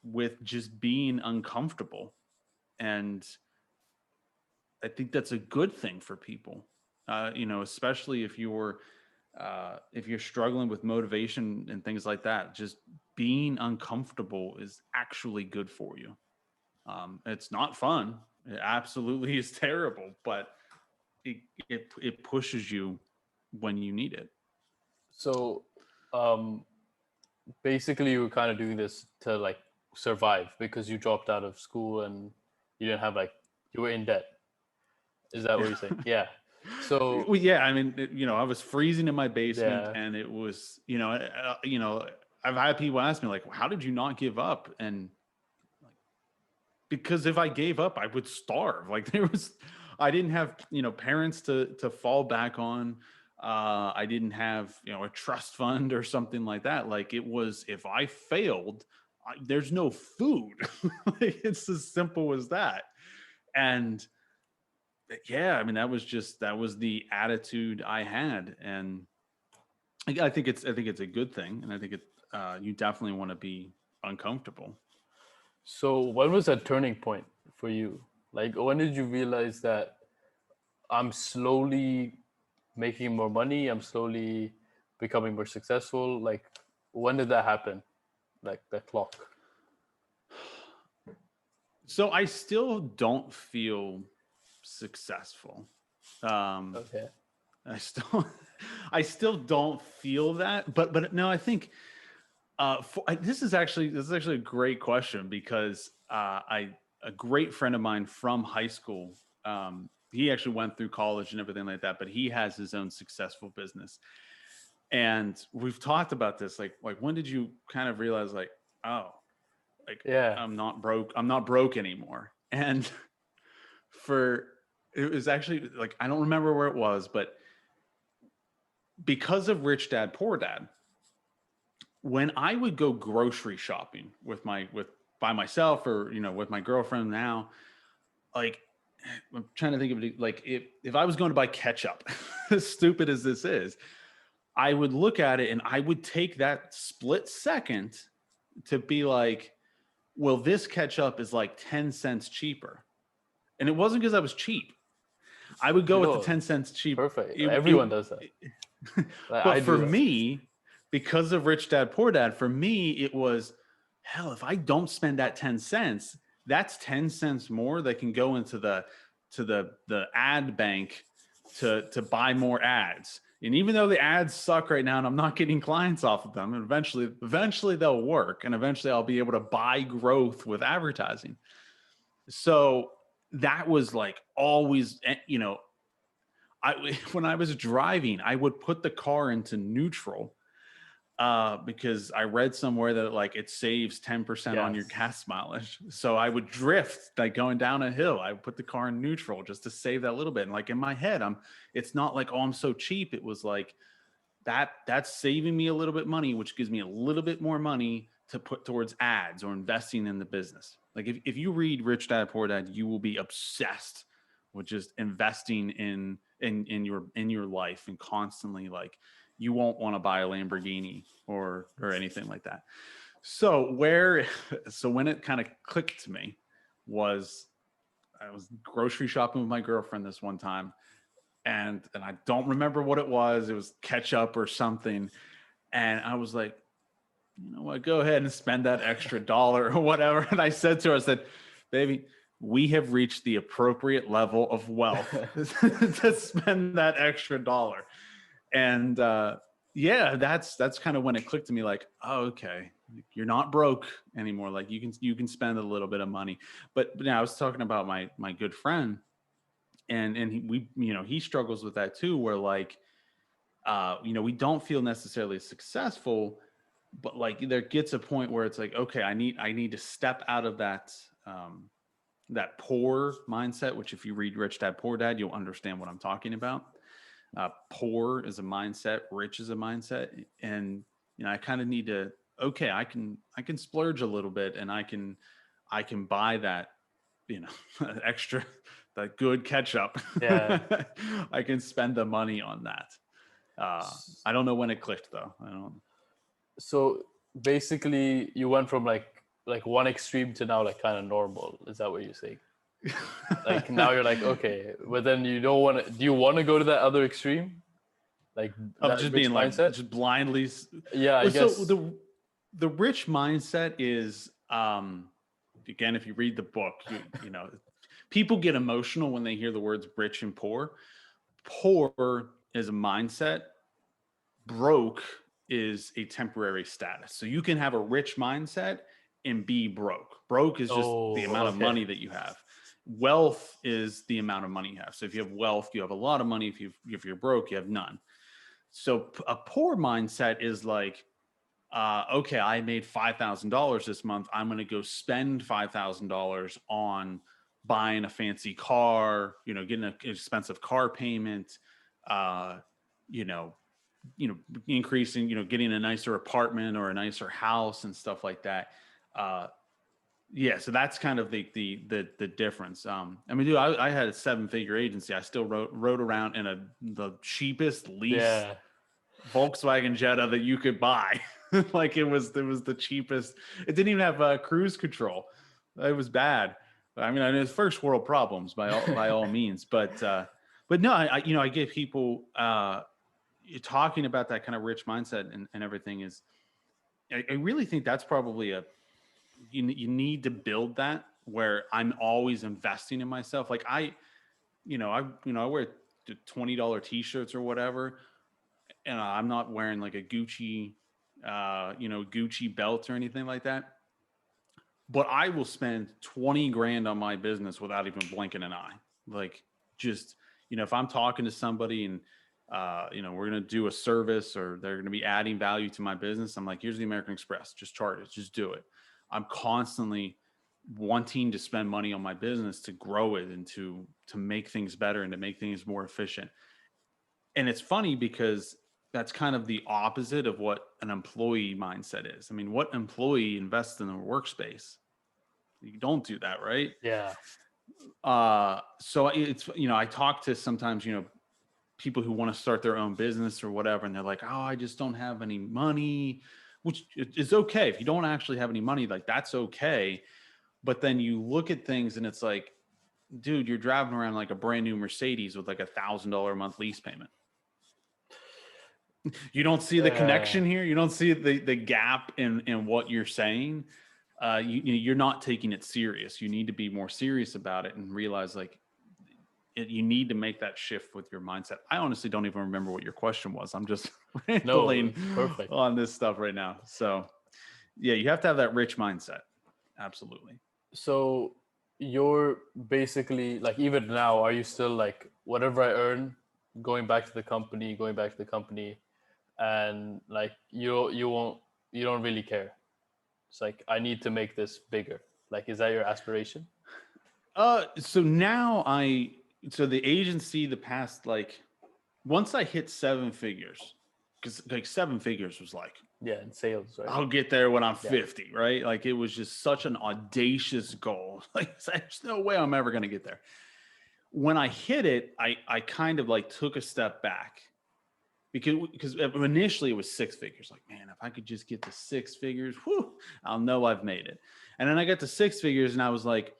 with just being uncomfortable. And I think that's a good thing for people, especially if you're struggling with motivation and things like that. Just being uncomfortable is actually good for you. It's not fun. It absolutely is terrible, but it pushes you when you need it. So, um, basically, you were kind of doing this to like survive because you dropped out of school and you didn't have like, you were in debt. Is that what you're saying? Yeah. So, Well, yeah, I mean, I was freezing in my basement, yeah. and it was, I've had people ask me like, "How did you not give up?" And like, because if I gave up, I would starve. Like I didn't have, parents to fall back on. I didn't have, a trust fund or something like that. Like it was, if I failed, there's no food. Like, it's as simple as that. And yeah, I mean, that was the attitude I had. And I think it's a good thing. And I think you definitely want to be uncomfortable. So, when was that turning point for you? Like, when did you realize that I'm slowly making more money? I'm slowly becoming more successful. Like, when did that happen? Like the clock. So I still don't feel successful. Um, Okay. I still, I still don't feel that. But no, I think this is actually a great question because a great friend of mine from high school. He actually went through college and everything like that, but he has his own successful business. And we've talked about this, like when did you kind of realize, like, oh, like Yeah. I'm not broke anymore. And for it was actually like, I don't remember where it was, but because of Rich Dad Poor Dad, when I would go grocery shopping by myself, or with my girlfriend now, like, I'm trying to think of it, like, if I was going to buy ketchup, as stupid as this is, I would look at it and I would take that split second to be like, well, this ketchup is like 10 cents cheaper. And it wasn't because I was cheap. I would go with the 10 cents cheap. Perfect. Everyone does that. But I for do that. me, because of Rich Dad Poor Dad, for me, it was, hell, if I don't spend that 10 cents, that's 10 cents more that can go into the ad bank to buy more ads. And even though the ads suck right now and I'm not getting clients off of them, and eventually they'll work, and eventually I'll be able to buy growth with advertising. So that was like always, when I was driving, I would put the car into neutral because I read somewhere that like it saves 10% on your Yes. gas mileage. So I would drift, like going down a hill. I would put the car in neutral just to save that little bit. And like in my head, it's not like, oh, I'm so cheap. It was like that's saving me a little bit money, which gives me a little bit more money to put towards ads or investing in the business. Like if you read Rich Dad Poor Dad, you will be obsessed with just investing in your life, and constantly, like, you won't want to buy a Lamborghini or anything like that. So when it kind of clicked to me was, I was grocery shopping with my girlfriend this one time, and I don't remember what it was. It was ketchup or something. And I was like, you know what, go ahead and spend that extra dollar or whatever. And I said to her, I said, baby, we have reached the appropriate level of wealth to spend that extra dollar. And yeah, that's kind of when it clicked to me, like, oh, okay, you're not broke anymore. Like you can spend a little bit of money. But now I was talking about my good friend, and he struggles with that too, where like we don't feel necessarily successful, but like there gets a point where it's like, okay, I need to step out of that poor mindset, which if you read Rich Dad Poor Dad, you'll understand what I'm talking about. Poor is a mindset, rich is a mindset. And I kind of need to, okay, I can splurge a little bit, and I can buy that, extra, that good ketchup. Yeah. I can spend the money on that. I don't know when it clicked though. I don't. So basically, you went from like one extreme to now like kind of normal. Is that what you're saying? Like now you're like, okay, but then you don't want to. Do you want to go to that other extreme? Like Of that just rich being like mindset? just blindly. Yeah, I Well, so guess. the rich mindset is, again, if you read the book, people get emotional when they hear the words rich and poor. Poor is a mindset. Broke is a temporary status. So you can have a rich mindset and be broke. Broke is just the Oh, amount of okay. money that you have. Wealth is the amount of money you have. So if you have wealth, you have a lot of money. If you're broke, you have none. So a poor mindset is like, okay, I made $5,000 this month. I'm going to go spend $5,000 on buying a fancy car, getting an expensive car payment, uh, you know, increasing, getting a nicer apartment or a nicer house and stuff like that. Yeah, so that's kind of the difference. I mean, dude, I had a 7-figure agency. I still rode around in the cheapest lease Yeah. Volkswagen Jetta that you could buy. Like it was the cheapest. It didn't even have cruise control. It was bad. I mean, it's first world problems by all means, but no, I get people talking about that kind of rich mindset and everything is. I really think that's probably you need to build that where I'm always investing in myself. Like I wear $20 t-shirts or whatever, and I'm not wearing like a Gucci, Gucci belt or anything like that. But I will spend 20 grand on my business without even blinking an eye. Like just, if I'm talking to somebody and, we're going to do a service or they're going to be adding value to my business, I'm like, here's the American Express, just charge it, just do it. I'm constantly wanting to spend money on my business to grow it and to make things better and to make things more efficient. And it's funny because that's kind of the opposite of what an employee mindset is. I mean, what employee invests in a workspace? You don't do that, right? Yeah. So it's, I talk to sometimes, people who want to start their own business or whatever, and they're like, oh, I just don't have any money, which is okay. If you don't actually have any money, like that's okay. But then you look at things and it's like, dude, you're driving around like a brand new Mercedes with like $1,000 a month lease payment. You don't see the connection here. You don't see the gap in what you're saying. You're not taking it serious. You need to be more serious about it and realize like you need to make that shift with your mindset. I honestly don't even remember what your question was. I'm just rambling Perfect. on this stuff right now. So yeah, you have to have that rich mindset. Absolutely. So you're basically like, even now, are you still like, whatever I earn, going back to the company, and like you don't really care. It's like, I need to make this bigger. Like, is that your aspiration? So the agency, the past, like once I hit seven figures, because like seven figures was like, Yeah, in sales, right? I'll get there when I'm Yeah. 50, right? Like it was just such an audacious goal. Like there's no way I'm ever going to get there. When I hit it, I kind of like took a step back because initially it was six figures. Like, man, if I could just get to six figures, whew, I'll know I've made it. And then I got to six figures and I was like,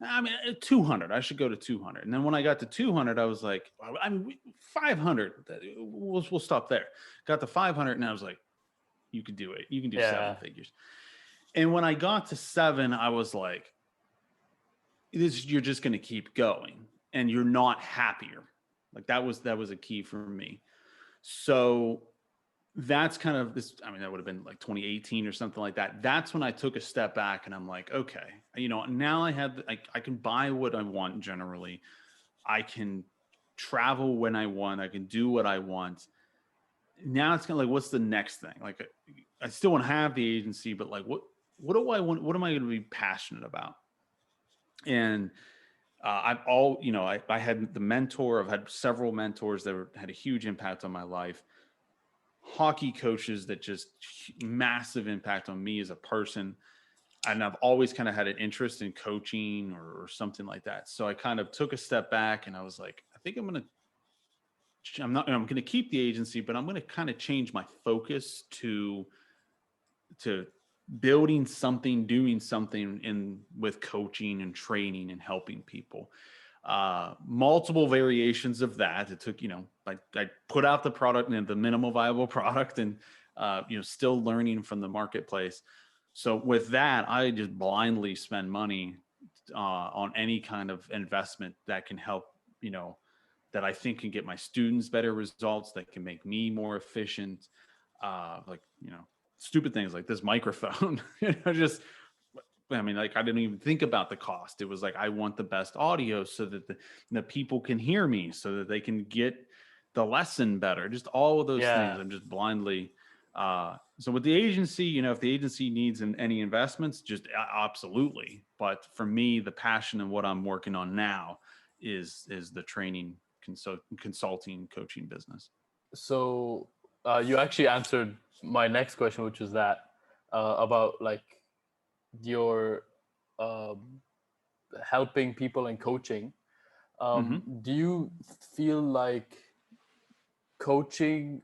I mean, 200, I should go to 200. And then when I got to 200, I was like, I mean, 500, we'll stop there. Got to 500 and I was like, you could do it. You can do seven figures. And when I got to seven, I was like, you're just going to keep going and you're not happier. Like that was a key for me. So that's kind of this. I mean, that would have been like 2018 or something like that. That's when I took a step back and I'm like, okay, now I can buy what I want generally. I can travel when I want. I can do what I want. Now it's kind of like, what's the next thing? Like, I still want to have the agency, but like, what do I want? What am I going to be passionate about? And I had the mentor. I've had several mentors that had a huge impact on my life. Hockey coaches that just massive impact on me as a person. And I've always kind of had an interest in coaching or something like that. So I kind of took a step back and I was like, I think I'm going to keep the agency, but I'm going to kind of change my focus to building something, doing something with coaching and training and helping people. Multiple variations of that. It took, I put out the product and the minimal viable product and, still learning from the marketplace. So with that, I just blindly spend money on any kind of investment that can help, that I think can get my students better results, that can make me more efficient. Stupid things like this microphone, I didn't even think about the cost. It was like, I want the best audio so that the people can hear me, so that they can get the lesson better. Just all of those things. I'm just blindly. So with the agency, if the agency needs any investments, just absolutely. But for me, the passion and what I'm working on now is the training, consulting, coaching business. So you actually answered my next question, which was that about like your helping people and coaching. Do you feel like coaching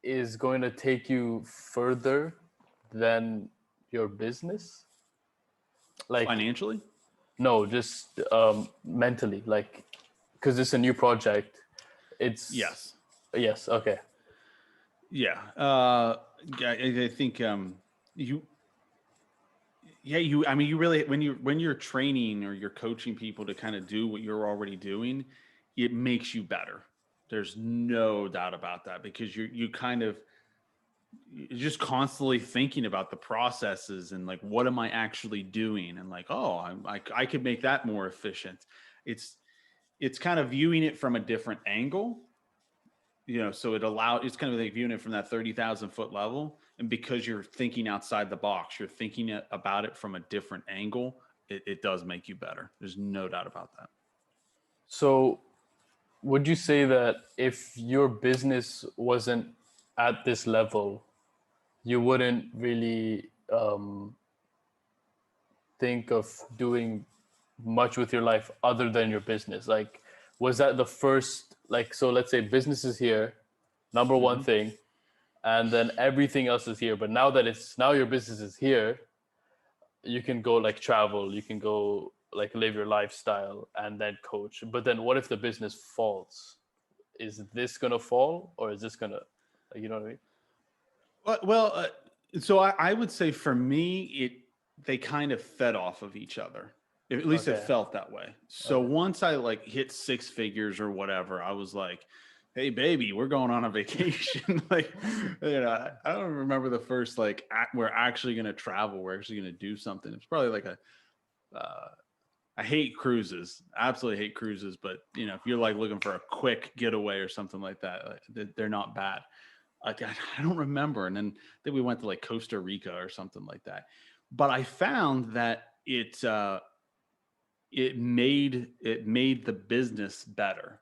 is going to take you further than your business? Like financially? No, just mentally. Like, because it's a new project. It's yes. Okay. Yeah. I think you really, when you're training or you're coaching people to kind of do what you're already doing, it makes you better. There's no doubt about that, because you're just constantly thinking about the processes and like, what am I actually doing? And like, oh, I could make that more efficient. It's kind of viewing it from a different angle, so it's kind of like viewing it from that 30,000 foot level. And because you're thinking outside the box, you're thinking about it from a different angle, it does make you better. There's no doubt about that. So, would you say that if your business wasn't at this level, you wouldn't really think of doing much with your life other than your business? Like, was that the first, like, so let's say business is here, number one Mhm. thing, and then everything else is here. But now that it's now your business is here, you can go like travel, you can go like live your lifestyle and then coach. But then what if the business falls? Is this gonna fall or is this gonna, like, you know what I mean? Well, so I would say for me, they kind of fed off of each other. At least it Okay. felt that way. So Okay. once I like hit six figures or whatever, I was like, "Hey, baby, we're going on a vacation." Like, I don't remember the first like we're actually going to travel. We're actually going to do something. It's probably like a. Uh, I hate cruises. Absolutely hate cruises. But if you're like looking for a quick getaway or something like that, they're not bad. I don't remember. And then we went to like Costa Rica or something like that. But I found that it made the business better.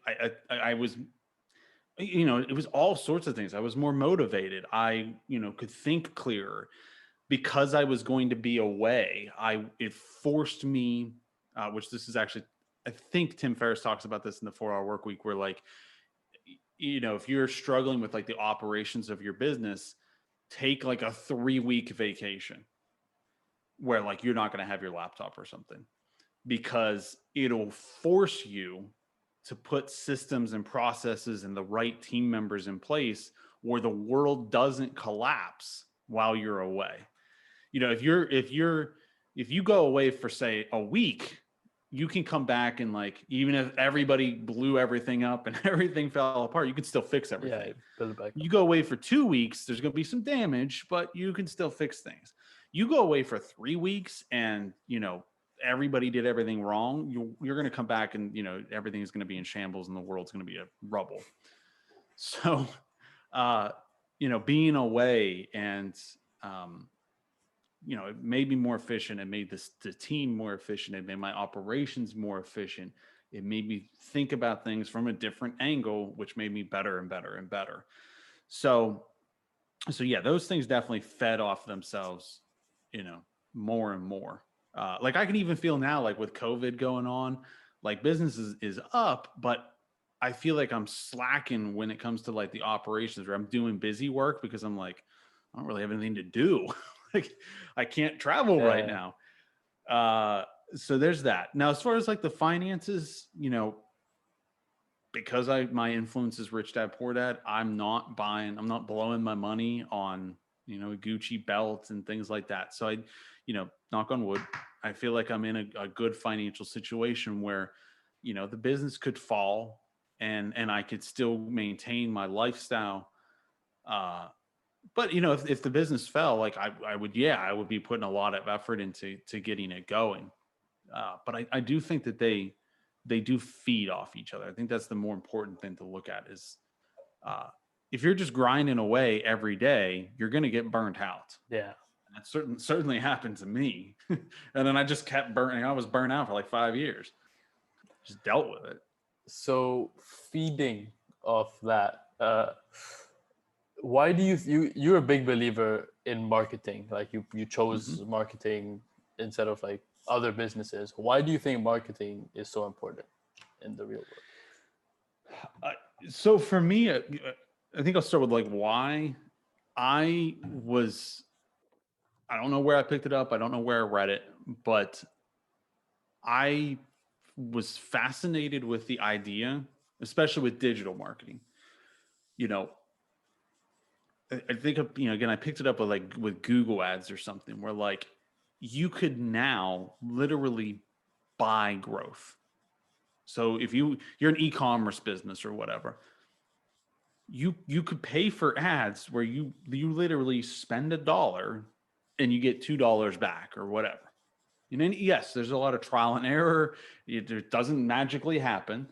I was, it was all sorts of things. I was more motivated. I could think clearer because I was going to be away. It forced me, which this is actually, I think Tim Ferriss talks about this in the 4 Hour Work Week, where like, if you're struggling with like the operations of your business, take like a 3-week vacation where like you're not going to have your laptop or something, because it'll force you to put systems and processes and the right team members in place where the world doesn't collapse while you're away. If you go away for say a week, you can come back and like, even if everybody blew everything up and everything fell apart, you can still fix Yeah, everything. build it back You up. go away for 2 weeks, there's going to be some damage, but you can still fix things. You go away for 3 weeks and, everybody did everything wrong. You're going to come back and, everything's going to be in shambles and the world's going to be a rubble. So, uh, being away and, it made me more efficient. It made the team more efficient. It made my operations more efficient. It made me think about things from a different angle, which made me better and better and better. So yeah, those things definitely fed off themselves, more and more. Like I can even feel now, like with COVID going on, like business is up, but I feel like I'm slacking when it comes to like the operations, where I'm doing busy work because I'm like, I don't really have anything to do. Like I can't travel right Yeah. now. So there's that. Now, as far as like the finances, because my influence is rich dad poor dad, I'm not blowing my money on Gucci belts and things like that. So I, knock on wood, I feel like I'm in a good financial situation where the business could fall and I could still maintain my lifestyle. But if the business fell, like I would be putting a lot of effort into getting it going. But I do think that they do feed off each other. I think that's the more important thing to look at is, if you're just grinding away every day, you're going to get burnt out. Yeah. That certainly happened to me. And then I just kept burning. I was burnt out for like 5 years. Just dealt with it. So feeding off that, why do you're a big believer in marketing? Like you chose Mm-hmm. marketing instead of like other businesses. Why do you think marketing is so important in the real world? So for me, I think I'll start with like why I was. I don't know where I picked it up. I don't know where I read it, but I was fascinated with the idea, especially with digital marketing. You know, I think again, I picked it up with Google Ads or something, where like you could now literally buy growth. So if you're an e-commerce business or whatever, you could pay for ads where you literally spend $1 and you get $2 back or whatever. And then yes, there's a lot of trial and error. It doesn't magically happen,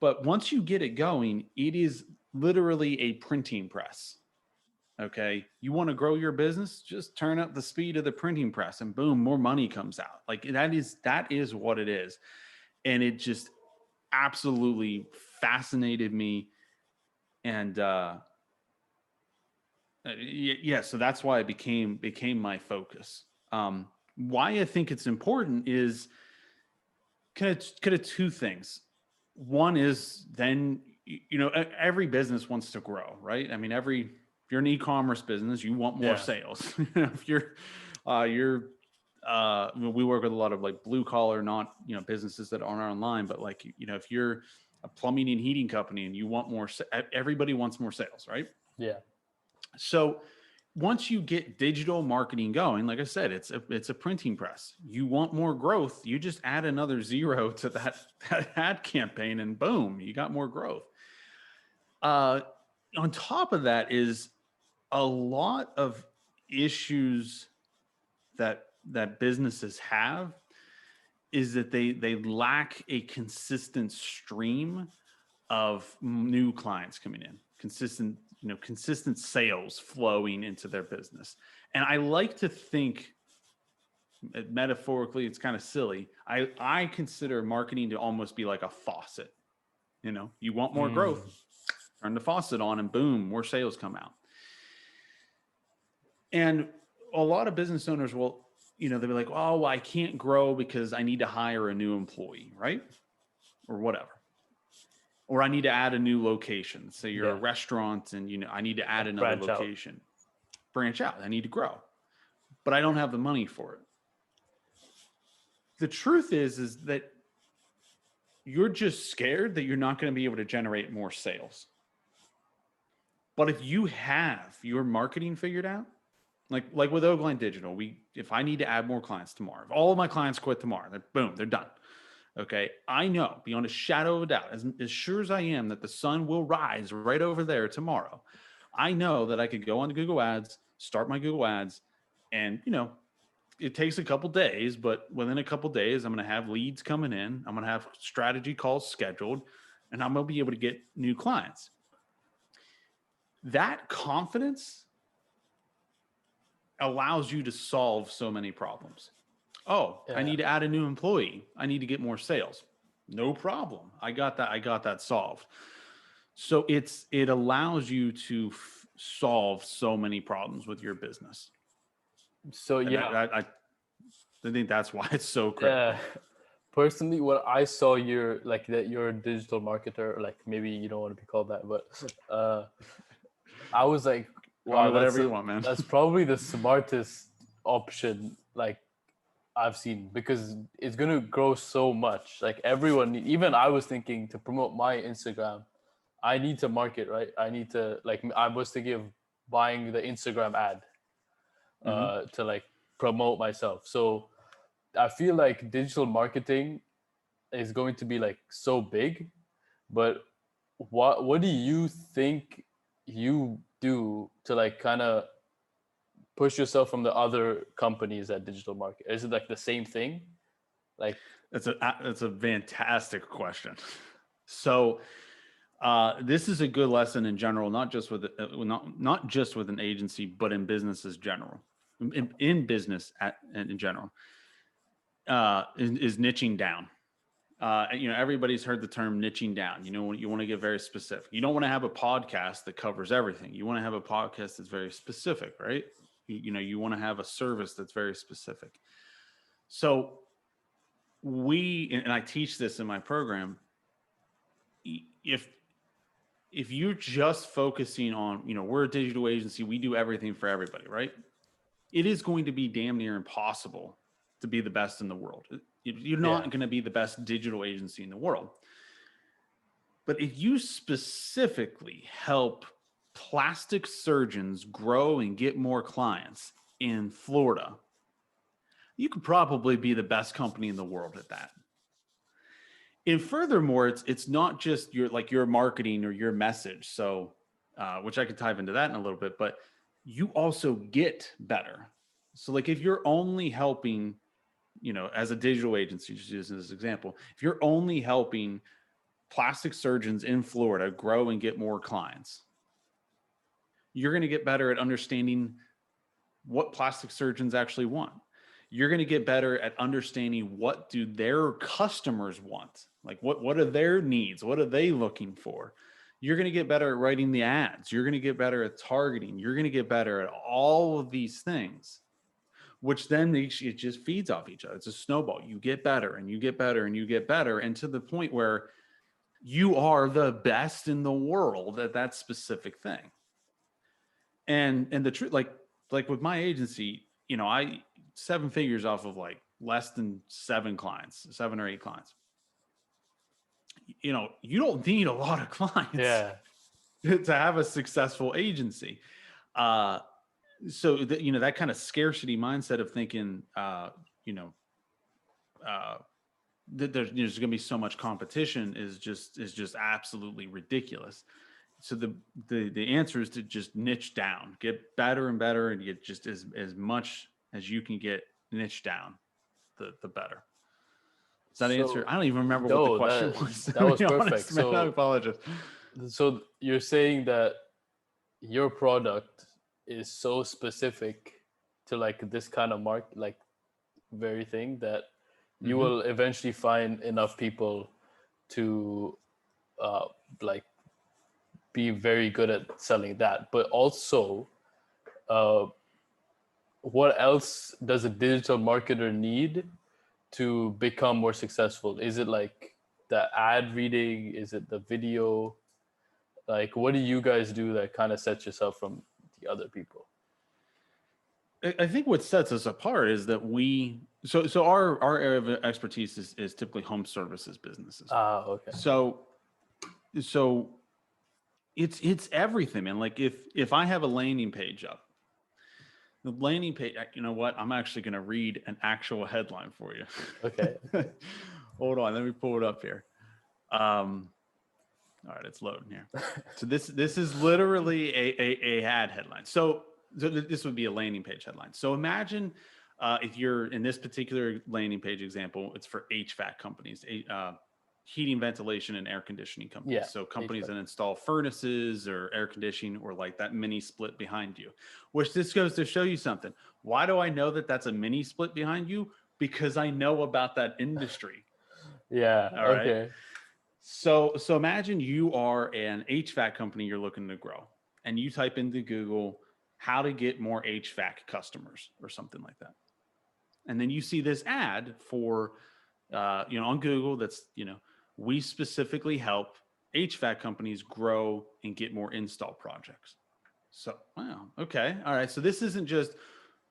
but once you get it going, it is literally a printing press. Okay. You want to grow your business, just turn up the speed of the printing press and boom, more money comes out. Like that is what it is. And it just absolutely fascinated me. And yeah, so that's why it became my focus. Why I think it's important is kind of two things. One is then every business wants to grow, right? I mean, if you're an e-commerce business, you want more Yeah. sales. If we work with a lot of like blue collar, not businesses that aren't online, but like if you're a plumbing and heating company and you want more, everybody wants more sales, right? Yeah. So once you get digital marketing going, like I said, it's a printing press. You want more growth, you just add another zero to that ad campaign, and boom, you got more growth. On top of that is a lot of issues that businesses have is that they lack a consistent stream of new clients coming in, consistent sales flowing into their business. And I like to think, metaphorically, it's kind of silly. I consider marketing to almost be like a faucet. You want more growth, turn the faucet on and boom, more sales come out. And a lot of business owners will, they'll be like, oh, well, I can't grow because I need to hire a new employee, right? Or whatever. Or I need to add a new location. So you're a restaurant and, I need to add another location. Branch out. I need to grow. But I don't have the money for it. The truth is that you're just scared that you're not going to be able to generate more sales. But if you have your marketing figured out, like with Oakland Digital, if I need to add more clients tomorrow, if all of my clients quit tomorrow, they're done. Okay. I know beyond a shadow of a doubt, as sure as I am that the sun will rise right over there tomorrow, I know that I could go on to Google Ads, start my Google Ads, and, it takes a couple days, but within a couple days, I'm going to have leads coming in. I'm going to have strategy calls scheduled, and I'm going to be able to get new clients. That confidence allows you to solve so many problems. Oh, I need to add a new employee. I need to get more sales. No problem. I got that solved. So it allows you to solve so many problems with your business. So And yeah, I think that's why it's so critical. yeah. Personally, when I saw you're that you're a digital marketer, like maybe you don't want to be called that, but I was like, wow, Whatever you want, man. that's probably the smartest option like I've seen, because it's gonna grow so much. Like everyone, even I was thinking to promote my Instagram, I need to market, right? I need to I was thinking of buying the Instagram ad to like promote myself. So I feel like digital marketing is going to be like so big, but what do you think you do to like kind of push yourself from the other companies at digital market? Is it like the same thing? Like That's a fantastic question. So this is a good lesson in general, not just with not just with an agency, but in business as general. In business in general, is niching down. Everybody's heard the term niching down. You want to get very specific. You don't want to have a podcast that covers everything. You want to have a podcast that's very specific, right? You want to have a service that's very specific. So and I teach this in my program. If you're just focusing on, we're a digital agency, we do everything for everybody, right? It is going to be damn near impossible to be the best in the world. You're not going to be the best digital agency in the world. But if you specifically help plastic surgeons grow and get more clients in Florida, you could probably be the best company in the world at that. And furthermore, it's not just your marketing or your message. So, which I could dive into that in a little bit, but you also get better. So like if you're only helping, as a digital agency, just using this example, if you're only helping plastic surgeons in Florida grow and get more clients, You're going to get better at understanding what plastic surgeons actually want. You're going to get better at understanding what do their customers want? Like what are their needs? What are they looking for? You're going to get better at writing the ads. You're going to get better at targeting. You're going to get better at all of these things, which then it just feeds off each other. It's a snowball. You get better and you get better and you get better. And to the point where you are the best in the world at that specific thing. And the truth, like with my agency, I 7 figures off of like less than 7 or 8 clients. You don't need a lot of clients to have a successful agency. So that kind of scarcity mindset of thinking, that there's going to be so much competition is just absolutely ridiculous. So the answer is to just niche down, get better and better, and get just as much as you can get niche down, the better. Does that answer? I don't even remember what the question was. That was perfect. Honest, man, I apologize. So you're saying that your product is so specific to like this kind of market, like very thing, that you will eventually find enough people to like be very good at selling that. But also, what else does a digital marketer need to become more successful? Is it like the ad reading? Is it the video? Like, what do you guys do that kind of sets yourself from the other people? I think what sets us apart is that so our area of expertise is typically home services businesses. Okay. So it's everything, man. Like if I have a landing page up, the landing page, you know what? I'm actually going to read an actual headline for you. Okay. Hold on. Let me pull it up here. All right, it's loading here. So this is literally a ad headline. So this would be a landing page headline. So imagine if you're in this particular landing page example, it's for HVAC companies, heating, ventilation, and air conditioning companies. Yeah, So companies HVAC. that install furnaces or air conditioning, or like that mini split behind you, which this goes to show you something. Why do I know that that's a mini split behind you? Because I know about that industry. Yeah. All right. Okay. So imagine you are an HVAC company you're looking to grow, and you type into Google how to get more HVAC customers or something like that. And then you see this ad for, on Google that's, we specifically help HVAC companies grow and get more install projects. So, wow. Okay. All right. So this isn't just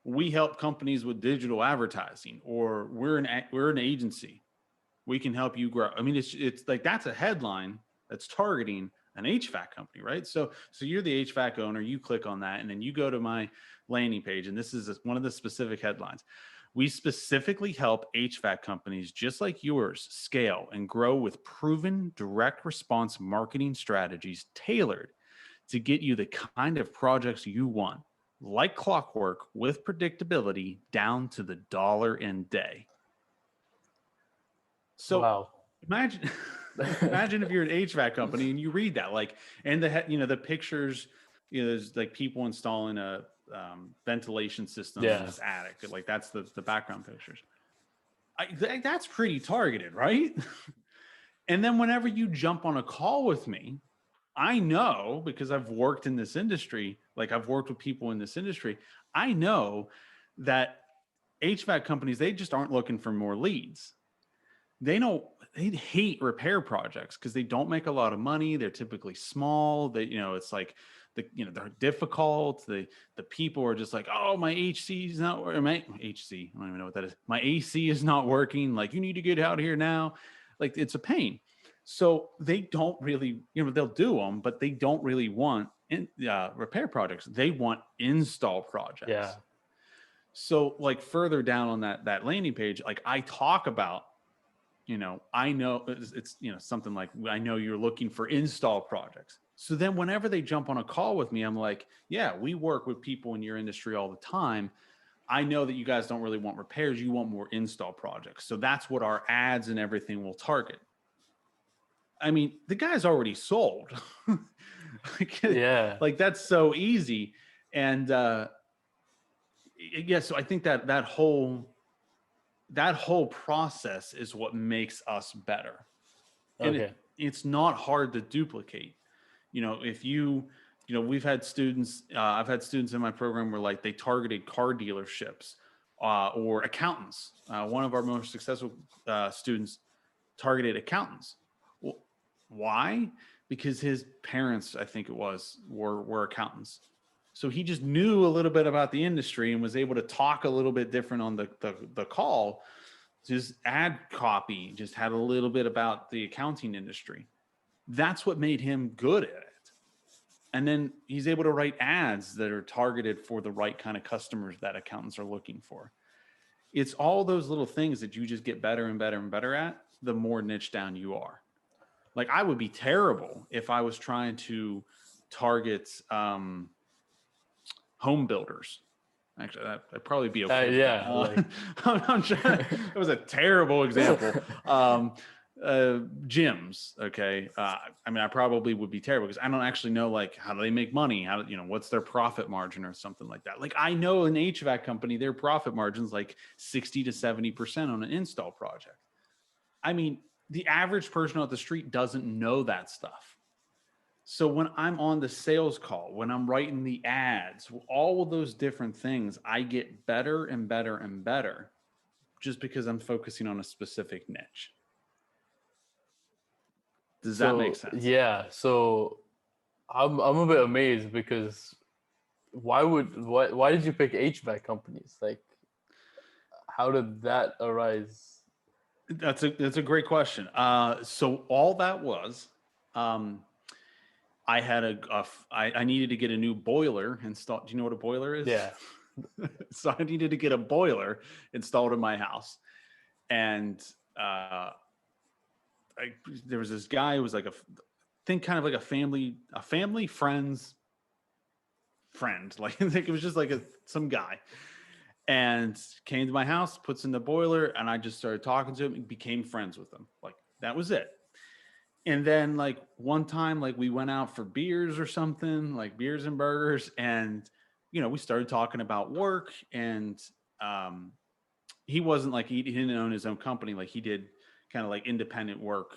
we help companies with digital advertising, or we're an agency. We can help you grow. I mean, it's like, that's a headline that's targeting an HVAC company, right? So you're the HVAC owner, you click on that, and then you go to my landing page, and this is one of the specific headlines. We specifically help HVAC companies just like yours scale and grow with proven direct response marketing strategies tailored to get you the kind of projects you want, like clockwork, with predictability down to the dollar and day. So wow. Imagine if you're an HVAC company and you read that, like, and the pictures, there's like people installing a ventilation system in this attic. Like that's the background pictures. That's pretty targeted, right? And then whenever you jump on a call with me, I know, because I've worked in this industry, like I've worked with people in this industry, I know that HVAC companies, they just aren't looking for more leads. They hate repair projects because they don't make a lot of money. They're typically small. It's like they're difficult. The people are just like, oh, my HC is not working. My HC, I don't even know what that is. My AC is not working. Like, you need to get out here now. Like, it's a pain. So they don't really, they'll do them, but they don't really want repair projects. They want install projects. Yeah. So like further down on that landing page, like I talk about, I know it's, something like, I know you're looking for install projects. So then whenever they jump on a call with me, I'm like, yeah, we work with people in your industry all the time. I know that you guys don't really want repairs. You want more install projects. So that's what our ads and everything will target. I mean, the guy's already sold. Yeah. Like that's so easy. And yeah, so I think that whole process is what makes us better. And Okay. it's not hard to duplicate. If we've had students, I've had students in my program where like they targeted car dealerships or accountants. One of our most successful students targeted accountants. Well, why? Because his parents, I think it was, were accountants. So he just knew a little bit about the industry and was able to talk a little bit different on the call. Just ad copy, just had a little bit about the accounting industry. That's what made him good at it. And then he's able to write ads that are targeted for the right kind of customers that accountants are looking for. It's all those little things that you just get better and better and better at, the more niche down you are. Like I would be terrible if I was trying to target home builders. Actually, that'd probably be okay with Yeah, that. I'm trying, it was a terrible example. Gyms. Okay. I mean, I probably would be terrible because I don't actually know like how do they make money? What's their profit margin or something like that. Like I know an HVAC company, their profit margin's like 60 to 70% on an install project. I mean, the average person on the street doesn't know that stuff. So when I'm on the sales call, when I'm writing the ads, all of those different things, I get better and better and better just because I'm focusing on a specific niche. Does that make sense? Yeah. So I'm a bit amazed because why did you pick HVAC companies? Like, how did that arise? That's a great question. So all that was, I had I needed to get a new boiler installed. Do you know what a boiler is? Yeah. So I needed to get a boiler installed in my house, and there was this guy who was like kind of like a family friend's friend. Like it was just like some guy, and came to my house, puts in the boiler, and I just started talking to him and became friends with him. Like that was it. And then like one time, like we went out for beers or something, like beers and burgers, and we started talking about work. And he wasn't like he didn't own his own company, like he did kind of like independent work,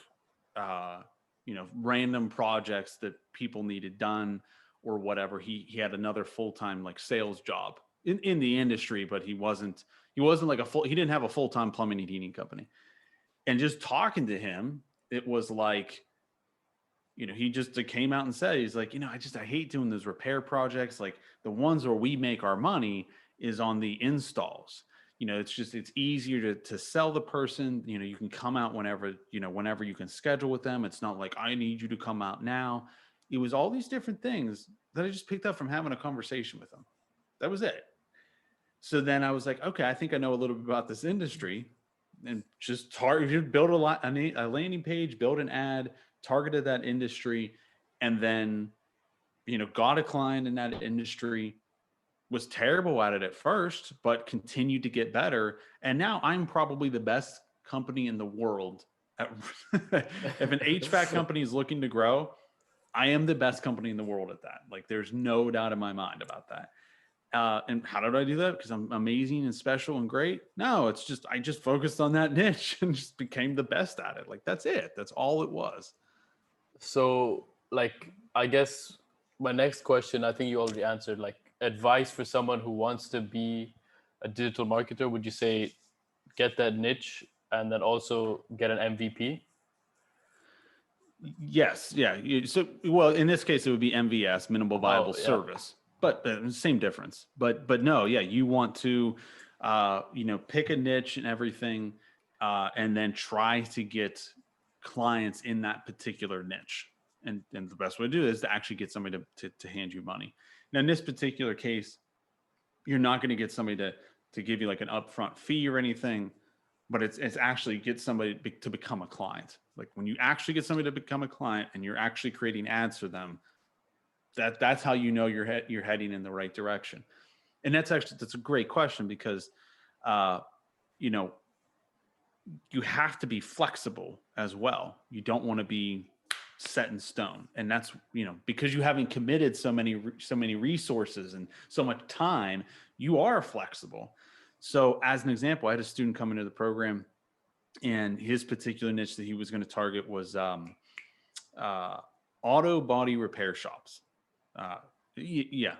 random projects that people needed done or whatever. He had another full-time like sales job in the industry, but he wasn't like he didn't have a full-time plumbing and heating company. And just talking to him, it was like, he just came out and said, he's like, I hate doing those repair projects. Like the ones where we make our money is on the installs. It's easier to sell the person. You can come out whenever you can schedule with them. It's not like I need you to come out now. It was all these different things that I just picked up from having a conversation with them. That was it. So then I was like, okay, I think I know a little bit about this industry, and just build a landing page, build an ad, targeted that industry, and then, got a client in that industry, was terrible at it at first, but continued to get better. And now I'm probably the best company in the world. If an HVAC company is looking to grow, I am the best company in the world at that. Like there's no doubt in my mind about that. And how did I do that? Because I'm amazing and special and great? No, it's just, I just focused on that niche and just became the best at it. Like, that's it. That's all it was. So, like, I guess my next question, I think you already answered. Like, advice for someone who wants to be a digital marketer, would you say get that niche and then also get an MVP? Yes. Yeah. So, well, in this case, it would be MVS, minimal viable Yeah. service, but same difference. But no, yeah, you want to, pick a niche and everything, and then try to get clients in that particular niche. And the best way to do it is to actually get somebody to hand you money. Now, in this particular case, you're not going to get somebody to give you like an upfront fee or anything, but it's actually get somebody to become a client. Like when you actually get somebody to become a client and you're actually creating ads for them, that's how you know you're heading in the right direction. And that's a great question because, you have to be flexible as well. You don't want to be set in stone. And that's, because you haven't committed so many resources and so much time, you are flexible. So as an example, I had a student come into the program, and his particular niche that he was going to target was auto body repair shops. Yeah,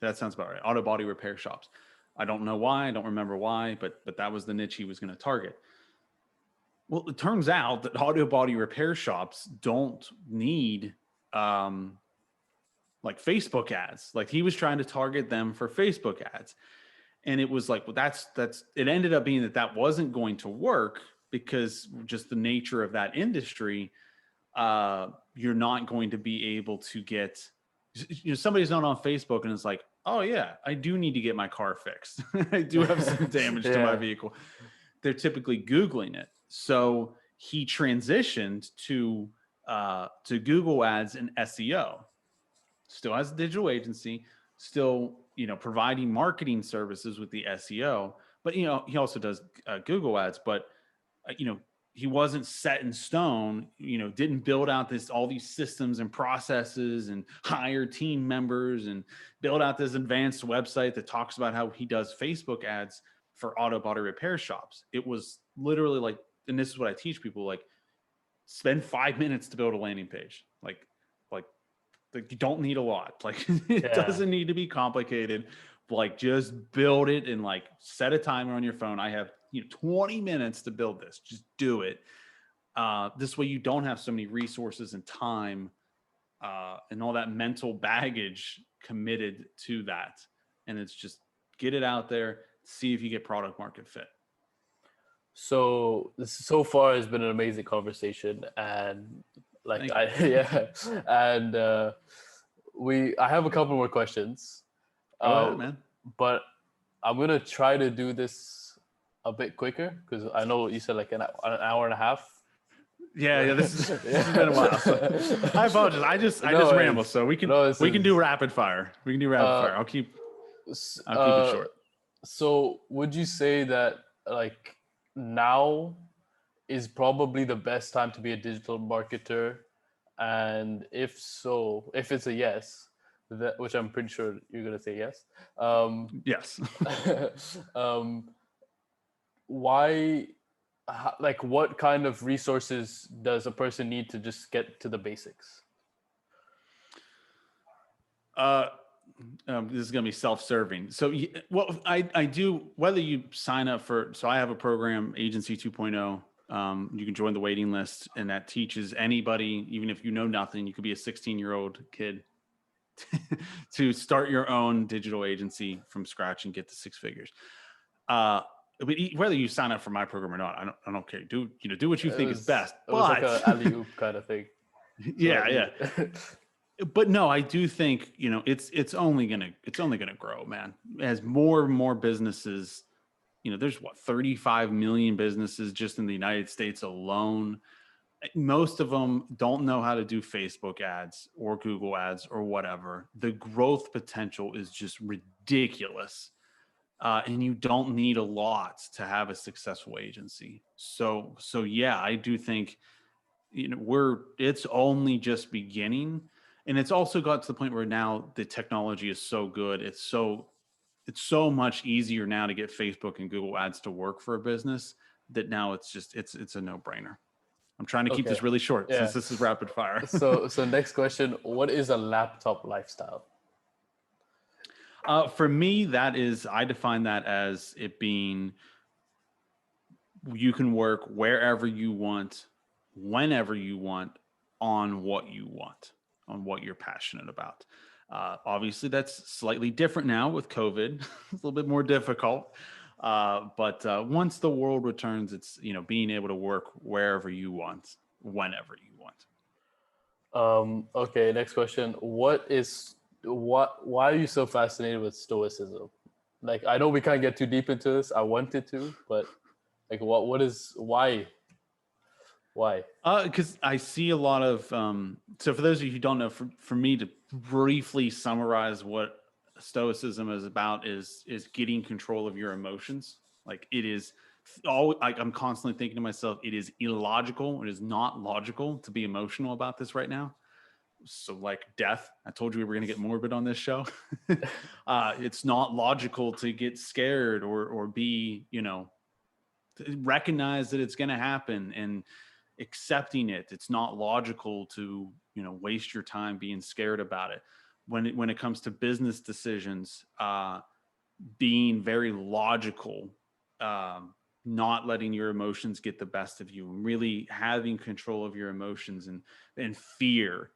that sounds about right. Auto body repair shops. I don't know why. I don't remember why, but that was the niche he was going to target. Well, it turns out that auto body repair shops don't need like Facebook ads. Like, he was trying to target them for Facebook ads. And it was like, well, that's it ended up being that wasn't going to work, because just the nature of that industry, you're not going to be able to get, somebody's not on Facebook and it's like, oh yeah, I do need to get my car fixed. I do have some damage to my vehicle. They're typically Googling it. So he transitioned to Google ads and SEO. Still has a digital agency, still, providing marketing services with the SEO, but, he also does Google ads, but, he wasn't set in stone, didn't build out all these systems and processes and hire team members and build out this advanced website that talks about how he does Facebook ads for auto body repair shops. It was literally like, and this is what I teach people, like, spend 5 minutes to build a landing page. Like you don't need a lot. Like, it doesn't need to be complicated. Like, just build it and like set a timer on your phone. I have 20 minutes to build this. Just do it. This way you don't have so many resources and time and all that mental baggage committed to that. And it's just get it out there, see if you get product market fit. So so far has been an amazing conversation, and like I and I have a couple more questions. Go ahead, man. But I'm gonna try to do this a bit quicker, because I know you said like an hour and a half. Yeah, this has been a while. So I apologize. I just ramble. So we can do rapid fire. We can do rapid fire. I'll keep it short. So would you say that like now is probably the best time to be a digital marketer? And if so, if it's a yes, which I'm pretty sure you're gonna say yes. Yes. Why? Like, what kind of resources does a person need to just get to the basics? This is going to be self-serving. So, I do, whether you sign up so I have a program, Agency 2.0. You can join the waiting list, and that teaches anybody, even if you know nothing, you could be a 16-year-old kid, to start your own digital agency from scratch and get to six figures. But whether you sign up for my program or not, I don't care. Do what you think is best. It was like an alley-oop kind of thing. Yeah. But no, I do think it's only gonna grow, man. As more and more businesses, there's 35 million businesses just in the United States alone. Most of them don't know how to do Facebook ads or Google ads or whatever. The growth potential is just ridiculous. And you don't need a lot to have a successful agency. So yeah, I do think, it's only just beginning. And it's also got to the point where now the technology is so good. It's so much easier now to get Facebook and Google ads to work for a business, that now it's a no-brainer. I'm trying to keep this really short since this is rapid fire. So next question, what is a laptop lifestyle? For me, I define that as it being, you can work wherever you want, whenever you want, on what you want, on what you're passionate about. Obviously, that's slightly different now with COVID. It's a little bit more difficult. But once the world returns, it's, being able to work wherever you want, whenever you want. Okay, next question. Why are you so fascinated with Stoicism? Like, I know we can't get too deep into this. I wanted to, but like, why? Because I see a lot of, so for those of you who don't know, for me to briefly summarize what Stoicism is about is getting control of your emotions. Like, it is I'm constantly thinking to myself, it is illogical. It is not logical to be emotional about this right now. So like death, I told you we were going to get morbid on this show. It's not logical to get scared or be, recognize that it's going to happen and accepting it. It's not logical to, waste your time being scared about it. When it comes to business decisions, being very logical, not letting your emotions get the best of you, and really having control of your emotions and fear,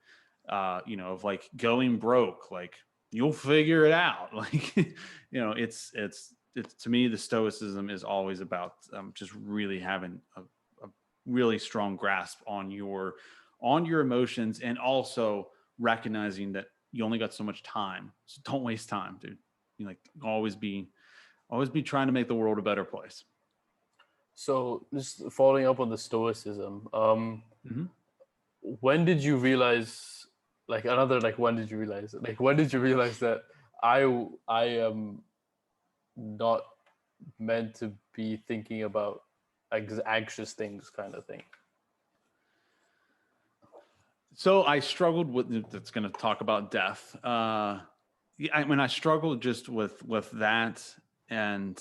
of like going broke, like you'll figure it out. Like, it's to me, the Stoicism is always about just really having a really strong grasp on your emotions, and also recognizing that you only got so much time. So don't waste time, dude. Always be trying to make the world a better place. So just following up on the Stoicism, Mm-hmm. when did you realize, when did you realize that I am not meant to be thinking about anxious things, kind of thing? So I struggled with, that's going to talk about death. I struggled just with that, and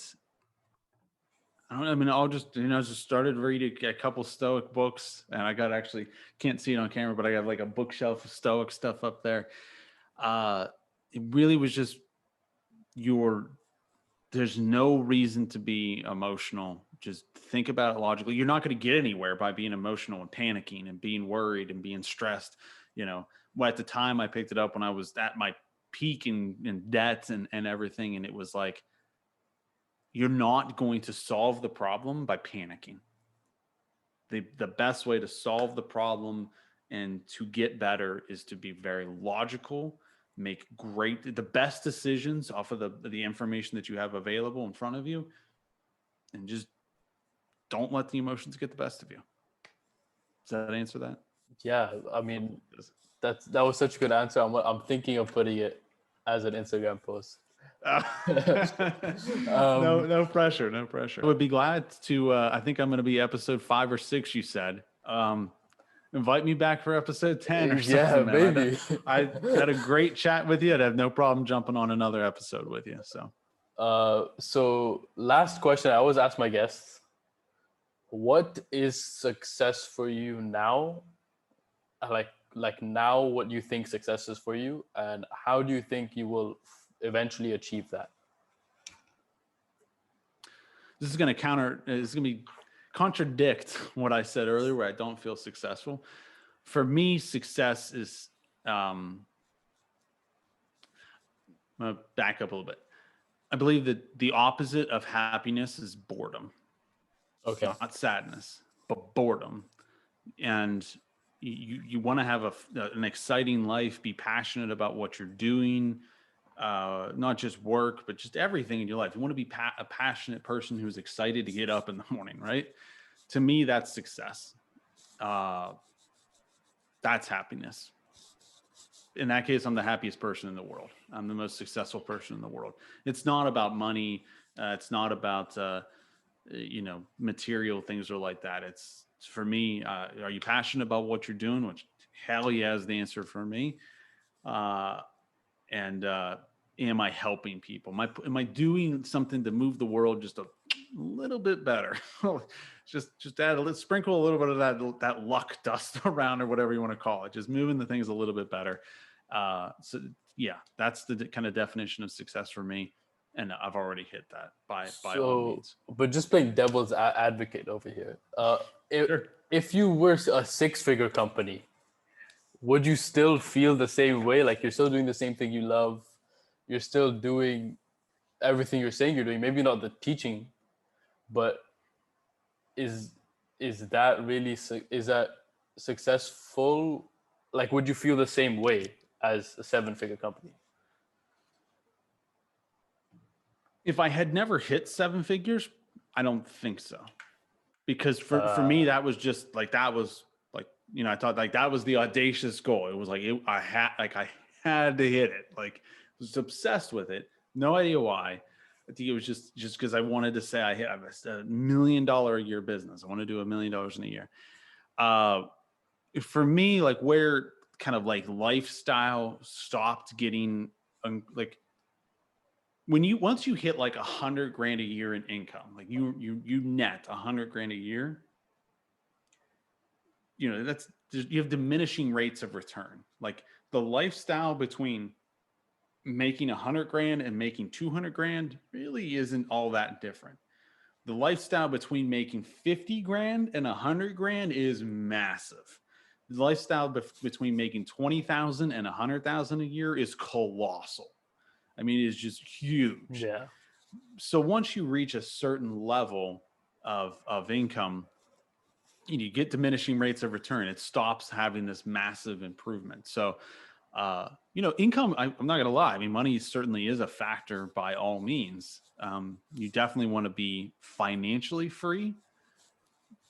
I don't know. I mean, I'll just, just started reading a couple Stoic books, and I got, actually can't see it on camera, but I got like a bookshelf of Stoic stuff up there. It really was just there's no reason to be emotional. Just think about it logically. You're not going to get anywhere by being emotional and panicking and being worried and being stressed. At the time I picked it up when I was at my peak in debt and everything. And it was like, you're not going to solve the problem by panicking. The best way to solve the problem and to get better is to be very logical, make the best decisions off of the information that you have available in front of you, and just don't let the emotions get the best of you. Does that answer that? Yeah, I mean, that was such a good answer. I'm thinking of putting it as an Instagram post. No pressure. I would be glad to. I think I'm going to be episode 5 or 6. You said. Invite me back for episode 10 or something. Yeah, man. maybe. I had a great chat with you. I'd have no problem jumping on another episode with you. So last question I always ask my guests: what is success for you now? Like now, what you think success is for you, and how do you think you will eventually achieve that? This is going to contradict what I said earlier, where I don't feel successful. For me, success is, I'm going to back up a little bit. I believe that the opposite of happiness is boredom. Okay. Not sadness, but boredom. And you want to have an exciting life, be passionate about what you're doing, not just work, but just everything in your life. You want to be a passionate person who's excited to get up in the morning, right? To me, that's success. That's happiness. In that case, I'm the happiest person in the world. I'm the most successful person in the world. It's not about money. It's not about, material things or like that. It's for me. Are you passionate about what you're doing? Which hell yeah is the answer for me. And am I helping people? Am I doing something to move the world just a little bit better? just sprinkle a little bit of that luck dust around, or whatever you want to call it. Just moving the things a little bit better. So yeah, that's the kind of definition of success for me. And I've already hit that by all means. But just playing devil's advocate over here. Sure. If you were a 6-figure company, would you still feel the same way? Like you're still doing the same thing you love. You're still doing everything you're saying you're doing. Maybe not the teaching, but is that successful? Like, would you feel the same way as a 7-figure company? If I had never hit 7 figures, I don't think so. Because for me, that was just like, I thought like that was the audacious goal. It was like, I had to hit it. Like, I was obsessed with it. No idea why. I think it was just because I wanted to say I have a $1 million a year business. I want to do $1 million in a year. For me, like where kind of like lifestyle stopped getting like once you hit like 100 grand a year in income, like you net 100 grand a year, you know, you have diminishing rates of return. Like the lifestyle between making 100 grand and making 200 grand really isn't all that different. The lifestyle between making 50 grand and 100 grand is massive. The lifestyle between making 20,000 and 100,000 a year is colossal. I mean, it's just huge. Yeah. So once you reach a certain level of income, you get diminishing rates of return. It stops having this massive improvement. So, you know, income, I'm not going to lie. I mean, money certainly is a factor by all means. You definitely want to be financially free.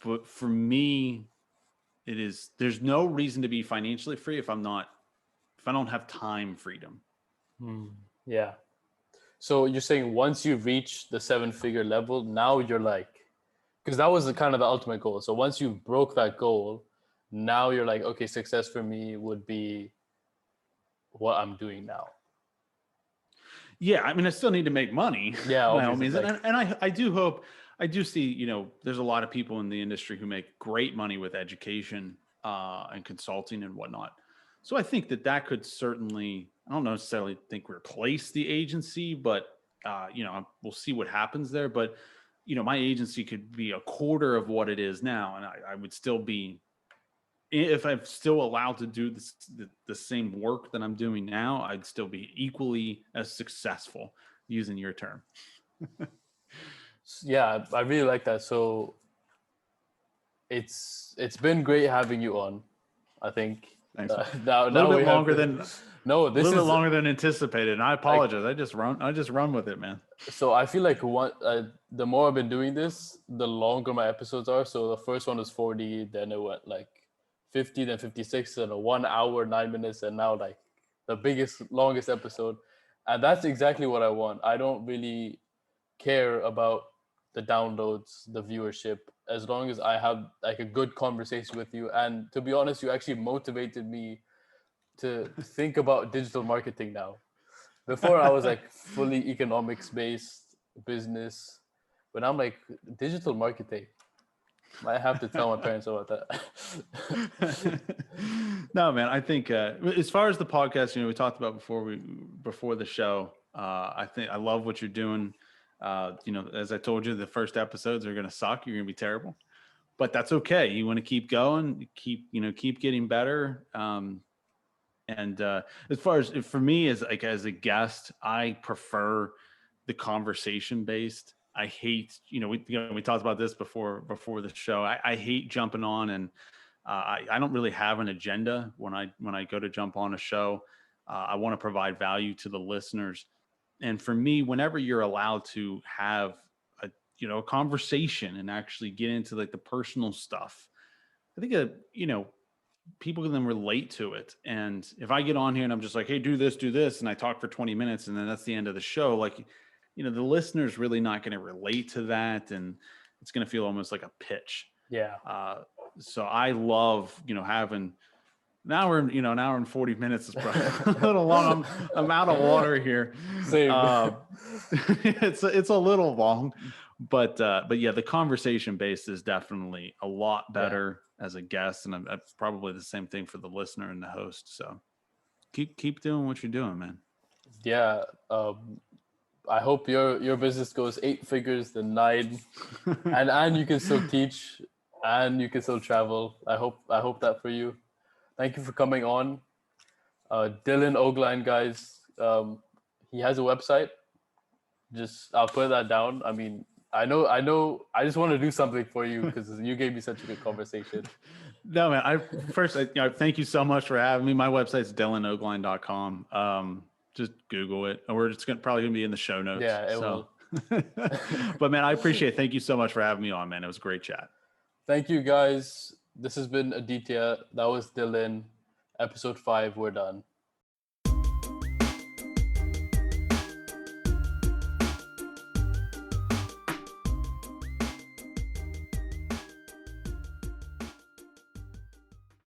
But for me, there's no reason to be financially free if I don't have time freedom. Yeah. So you're saying once you reach the 7-figure level, now you're like, because that was kind of the ultimate goal. So once you broke that goal, now you're like, okay, success for me would be what I'm doing now. Yeah, I mean, I still need to make money. Yeah, by all obviously, means, like- and I do hope, I do see, you know, there's a lot of people in the industry who make great money with education and consulting and whatnot. So I think that could certainly, I don't necessarily think replace the agency, but you know, we'll see what happens there. But you know, my agency could be a quarter of what it is now, and I would still be, if I'm still allowed to do the same work that I'm doing now, I'd still be equally as successful, using your term. Yeah, I really like that. So it's been great having you on. I think Thanks. now A little bit longer than anticipated, and I apologize. Like, I just run with it, man. So I feel like the more I've been doing this, the longer my episodes are. So the first one was 40, then it went like 50, then 56, and 1 hour, 9 minutes, and now like the longest episode. And that's exactly what I want. I don't really care about the downloads, the viewership, as long as I have like a good conversation with you. And to be honest, you actually motivated me to think about digital marketing now. Before I was like fully economics based business, but I'm like digital marketing. I have to tell my parents about that. No, man, I think as far as the podcast, you know, we talked about before the show. I think I love what you're doing. You know, as I told you, the first episodes are going to suck. You're going to be terrible, but that's okay. You want to keep going, keep getting better. And as far as for me as a guest, I prefer the conversation based. I hate, we talked about this before the show. I hate jumping on, and I don't really have an agenda when I go to jump on a show. I want to provide value to the listeners. And for me, whenever you're allowed to have a conversation and actually get into like the personal stuff, I think people can then relate to it. And if I get on here and I'm just like, hey, do this, and I talk for 20 minutes and then that's the end of the show, like, the listener's really not going to relate to that. And it's going to feel almost like a pitch. Yeah. So I love, having an hour and 40 minutes is probably a little long. I'm out of water here. Same. It's a little long, but yeah, the conversation based is definitely a lot better as a guest, and I'm probably the same thing for the listener and the host. So keep doing what you're doing, man. Yeah. I hope your business goes 8 figures, then 9, and you can still teach and you can still travel. I hope that for you. Thank you for coming on. Dylan Ogline, guys. He has a website. I'll put that down. I mean, I know. I just want to do something for you because you gave me such a good conversation. No, man. Thank you so much for having me. My website's dylanogline.com. Just Google it, or it's probably gonna be in the show notes. Yeah, it will. But man, I appreciate it. Thank you so much for having me on, man. It was a great chat. Thank you, guys. This has been Aditya. That was Dylan. Episode 5. We're done.